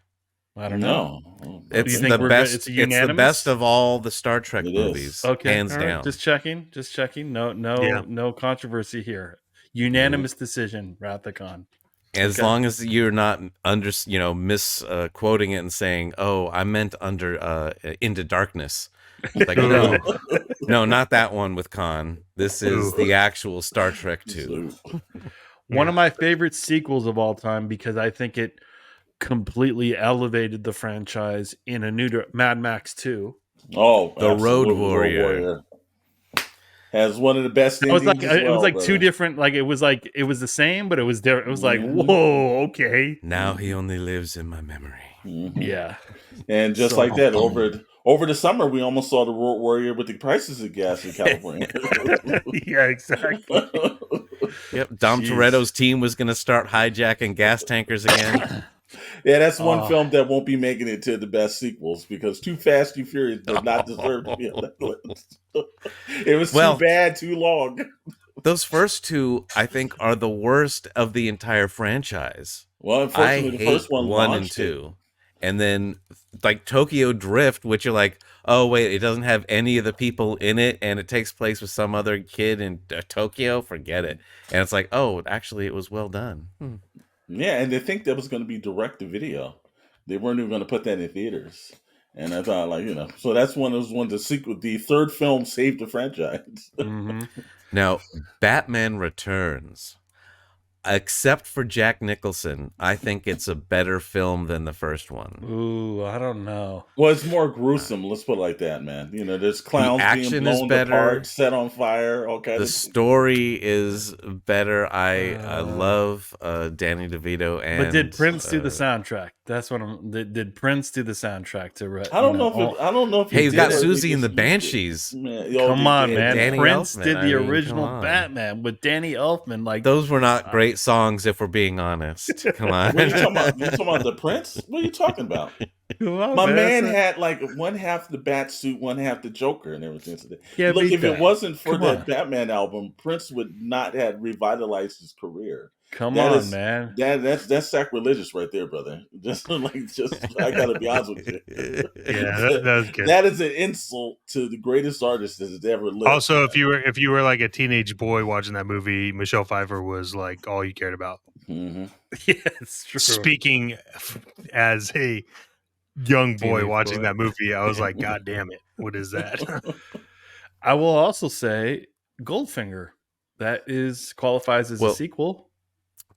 I don't know. No. It's you think the we're best. it's It's the unanimous? best of all the Star Trek It is. movies, Okay, hands all right. down. Just checking. No controversy here. Unanimous decision. Wrath of Khan. As long as you're not misquoting it and saying, "Oh, I meant Into Darkness." Like, no, not that one with Khan. This is the actual Star Trek 2. One of my favorite sequels of all time because I think it completely elevated the franchise in a new Mad Max 2. Oh, The Road absolutely. Warrior. Has one of the best It was endings. like as well, it was like brother. two different. Like it was the same, but it was different. It was like, Mhm. whoa, okay, Now he only lives in my memory. Mhm. yeah. And just So- like that, over the summer, we almost saw the Road Warrior with the prices of gas in California. Yeah, exactly. Yep, Dom Jeez. Toretto's team was going to start hijacking gas tankers again. Yeah, that's one Oh. film that won't be making it to the best sequels because Too Fast, Too Furious does not deserve to be on that list. It was Well- too bad, too long. Those first two, I think, are the worst of the entire franchise. Well, I unfortunately, the hate first one 1 and launched it. 2. And then, like, Tokyo Drift, which you're like, oh, wait, it doesn't have any of the people in it, and it takes place with some other kid in Tokyo? Forget it. And it's like, oh, actually, it was well done. Yeah, and they think that was going to be direct to video. They weren't even going to put that in theaters. And I thought, so that's one of those ones. The third film saved the franchise. Mhm. Now, Batman Returns. Except for Jack Nicholson, I think it's a better film than the first one. Ooh, I don't know. Well, it's more gruesome. Let's put it like that, man. There's clowns action being is blown better. apart, set on fire, all kinds The of. story is better. I love Danny DeVito and. But did Prince do the soundtrack? That's what I'm. Did Prince do the soundtrack to? I don't know if. Hey, he you've did got or they Susie and the just used it. Banshees. Man, Come they on, did. man. Danny Prince Elfman, did I the mean, original come on. Batman with Danny Elfman. Like Those were not great songs, if we're being honest. Come on. What are you talking about? You talking about the Prince? What are you talking about? My man had like one half the bat suit, one half the Joker, and everything. So Yeah, look, beat if it that. wasn't for Come that on. Batman album, Prince would not have revitalized his career. Come That on, is man. that's sacrilegious right there, brother. Just I gotta be honest with you. Yeah, that was good. That is an insult to the greatest artist that has ever lived. Also, if you were like a teenage boy watching that movie, Michelle Pfeiffer was like all you cared about. Mm-hmm. Yeah, it's true. Speaking as a young boy Teenage watching boy. that movie, I was like, God damn it, what is that? I will also say Goldfinger. That qualifies as a sequel.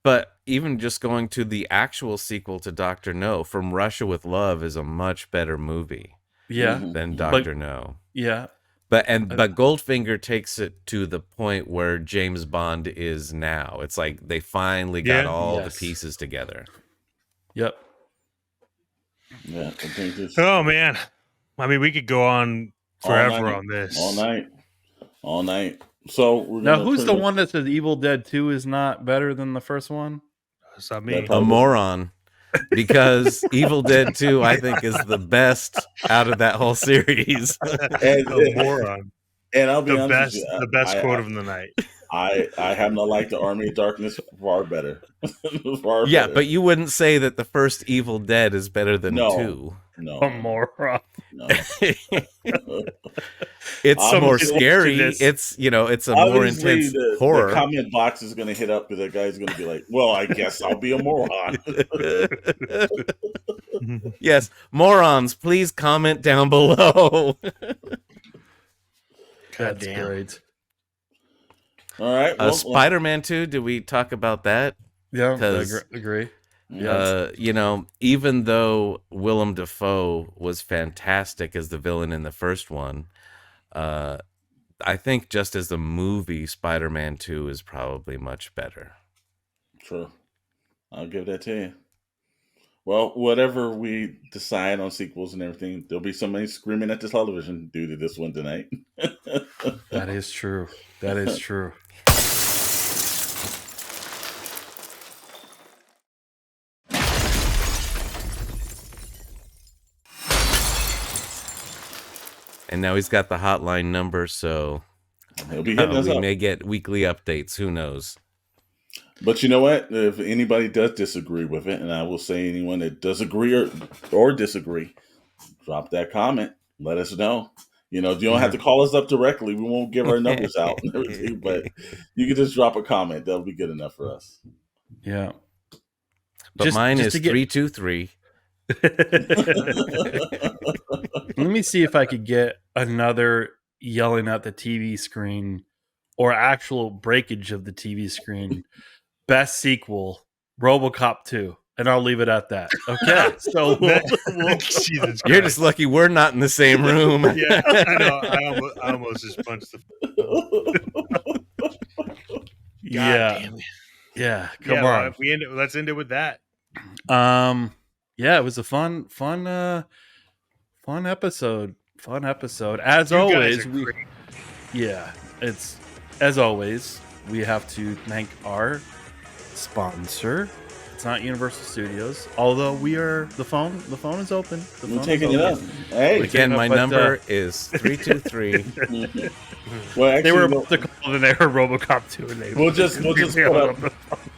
But even just going to the actual sequel to Dr. No, From Russia with Love, is a much better movie than Dr. No. Yeah. But Goldfinger takes it to the point where James Bond is now. It's like they finally got all the pieces together. Yep. Yeah. I think oh man. I mean, we could go on forever on this. All night. So we're now, who's the one that says Evil Dead 2 is not better than the first one? It's not me. A moron. Because Evil Dead 2, I think, is the best out of that whole series. A moron. And I'll be honest with you, the best quote of the night. I happen to like the Army of Darkness far better. Better. But you wouldn't say that the first Evil Dead is better than 2. No. A moron. No. It's more scary. It's it's a more intense horror. The comment box is going to hit up because that guy's going to be like, "Well, I guess I'll be a moron." Yes, morons, please comment down below. That's great. All right. Spider-Man 2, did we talk about that? Yeah, I agree. Even though Willem Dafoe was fantastic as the villain in the first one, I think just as the movie, Spider-Man 2 is probably much better. True. I'll give that to you. Well, whatever we decide on sequels and everything, there'll be somebody screaming at the television due to this one tonight. That is true. That is true. And now he's got the hotline number, so he'll be hitting us we up. may get weekly updates. Who knows? But you know what? If anybody does disagree with it, and I will say anyone that does agree or disagree, drop that comment. Let us know. You don't have to call us up directly. We won't give our numbers out and everything, but you can just drop a comment. That'll be good enough for us. Yeah. But mine is 323. Let me see if I could get another yelling at the TV screen or actual breakage of the TV screen. Best sequel, RoboCop 2. And I'll leave it at that. Okay. So you're just lucky we're not in the same room. Yeah, I know. I almost just punched the. Yeah. Yeah. Come on. Let's end it with that. Yeah, it was a fun episode. Fun episode. As always, it's as always, we have to thank our sponsor. It's not Universal Studios, although we are the phone is open. We're taking it up. Hey, again, my number is 323. Well, actually, they were about to call and they heard RoboCop 2 and they we'll just put up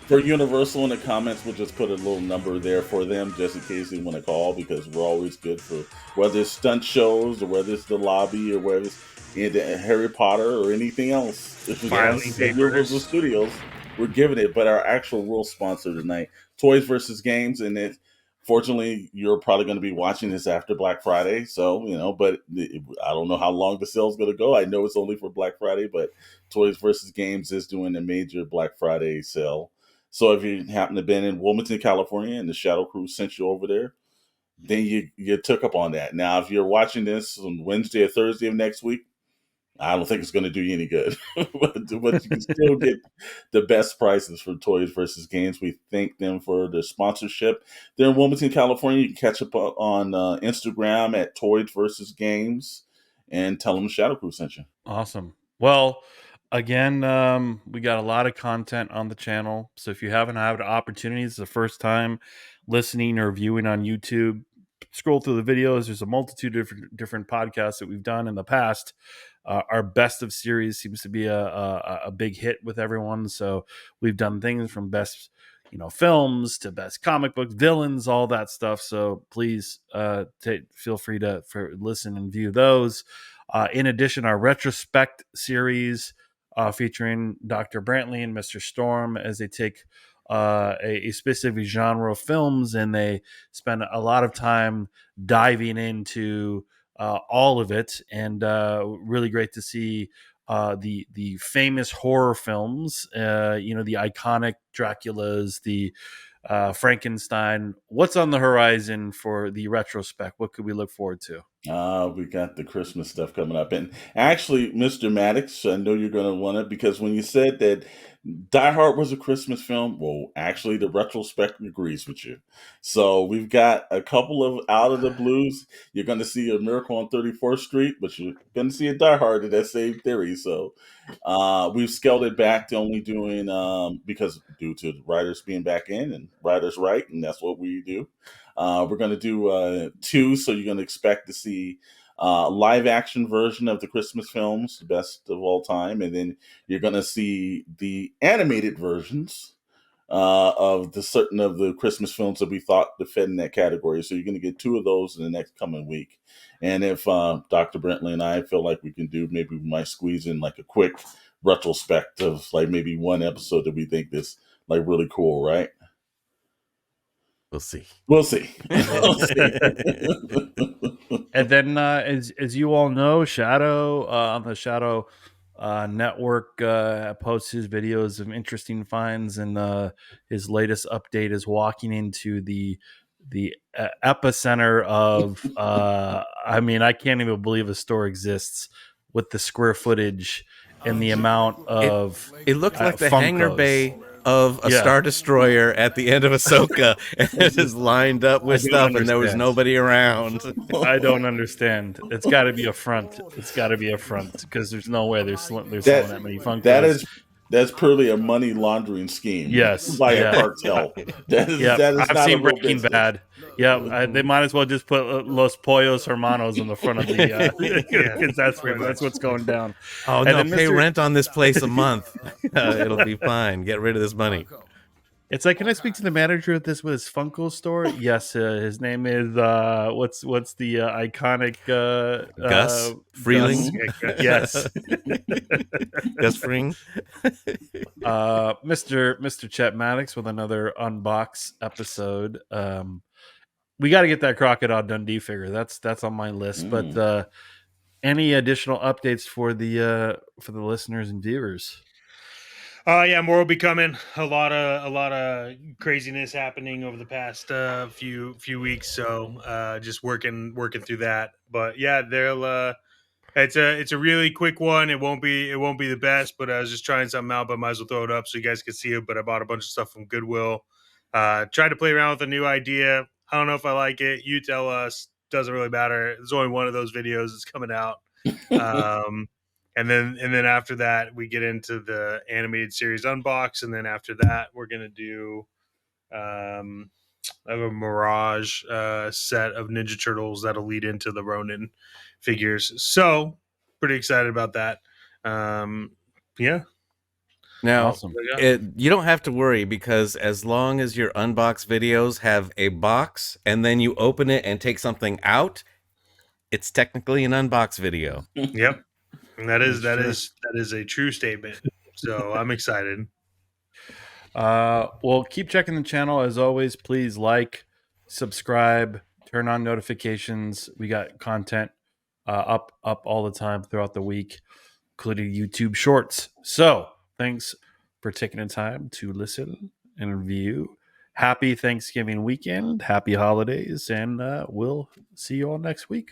for Universal in the comments. We'll just put a little number there for them just in case they want to call, because we're always good for whether it's stunt shows or whether it's the lobby or whether it's in Harry Potter or anything else. Universal Studios, we're giving it. But our actual real sponsor tonight, Toys versus Games, and fortunately, you're probably going to be watching this after Black Friday, so but I don't know how long the sale's going to go. I know it's only for Black Friday, but Toys versus Games is doing a major Black Friday sale. So if you happen to have been in Wilmington, California, and the Shadow Crew sent you over there, then you took up on that. Now, if you're watching this on Wednesday or Thursday of next week, I don't think it's going to do you any good. But you can still get the best prices for Toys versus Games. We thank them for their sponsorship. They're in Wilmington, California. You can catch up on Instagram at Toys versus Games and tell them the Shadow Crew sent you. Awesome. Well, again, we got a lot of content on the channel. So if you haven't had opportunities, the first time listening or viewing on YouTube, scroll through the videos, there's a multitude of different podcasts that we've done in the past. Our best of series seems to be a big hit with everyone. So we've done things from best, films to best comic book villains, all that stuff. So please feel free to listen and view those. In addition, our retrospect series featuring Dr. Brantley and Mr. Storm as they take a specific genre of films and they spend a lot of time diving into all of it, and really great to see the famous horror films. The iconic Draculas, the Frankenstein. What's on the horizon for the retrospect? What could we look forward to? We got the Christmas stuff coming up. And actually, Mr. Maddox, I know you're going to want it because when you said that Die Hard was a Christmas film, well, actually, the retrospect agrees with you. So we've got a couple of out of the blues. You're going to see A Miracle on 34th Street, but you're going to see a Die Hard in that same theory. So we've scaled it back to only doing, because due to the writers being back in and writers write, and that's what we do. We're going to do 2, so you're going to expect to see live action version of the Christmas films, the best of all time, and then you're going to see the animated versions of the certain of the Christmas films that we thought that fit in that category. So you're going to get 2 of those in the next coming week. And if Dr. Brentley and I feel like we can do, maybe we might squeeze in like a quick retrospect of like maybe one episode that we think is like really cool, right? We'll see. We'll see. We'll see. And then, as you all know, Shadowe on the Shadowe network posts his videos of interesting finds, and his latest update is walking into the epicenter of. I can't even believe a store exists with the square footage and the amount of. It looked like the Funkos. hangar bay of a Star Destroyer at the end of Ahsoka, and it is lined up with stuff, and there was nobody around. I don't understand. It's got to be a front. It's got to be a front because there's no way they're selling that many Funkos. That's purely a money laundering scheme. Yes, by a cartel. That is I've not seen a real Breaking business. Bad. Yeah, they might as well just put Los Pollos Hermanos on the front of the because that's what's going down. Oh, And no, then pay Mr. rent on this place a month. It'll be fine. Get rid of this money. It's like, can I speak to the manager of this with his Funko store? Yes, his name is what's the iconic Gus Freeling? Gus. Yes. Gus Fring? Mr. Chet Maddox with another unbox episode. We got to get that Crocodile Dundee figure. That's on my list. But any additional updates for the listeners and viewers? More will be coming. A lot of craziness happening over the past few weeks. So just working through that. But yeah, they'll. It's a really quick one. It won't be the best, but I was just trying something out. But might as well throw it up so you guys can see it. But I bought a bunch of stuff from Goodwill. Tried to play around with a new idea. I don't know if I like it. You tell us. Doesn't really matter. There's only one of those videos that's coming out. And then after that, we get into the animated series unbox, and then after that, we're gonna do I have a Mirage set of Ninja Turtles that'll lead into the Ronin figures. So pretty excited about that. Yeah. Now, Awesome. you don't have to worry because as long as your unbox videos have a box and then you open it and take something out, it's technically an unbox video. Yep. And that is a true statement. So I'm excited. Well, keep checking the channel as always. Please like, subscribe, turn on notifications. We got content up all the time throughout the week, including YouTube Shorts. So thanks for taking the time to listen and view. Happy Thanksgiving weekend, happy holidays, and we'll see you all next week.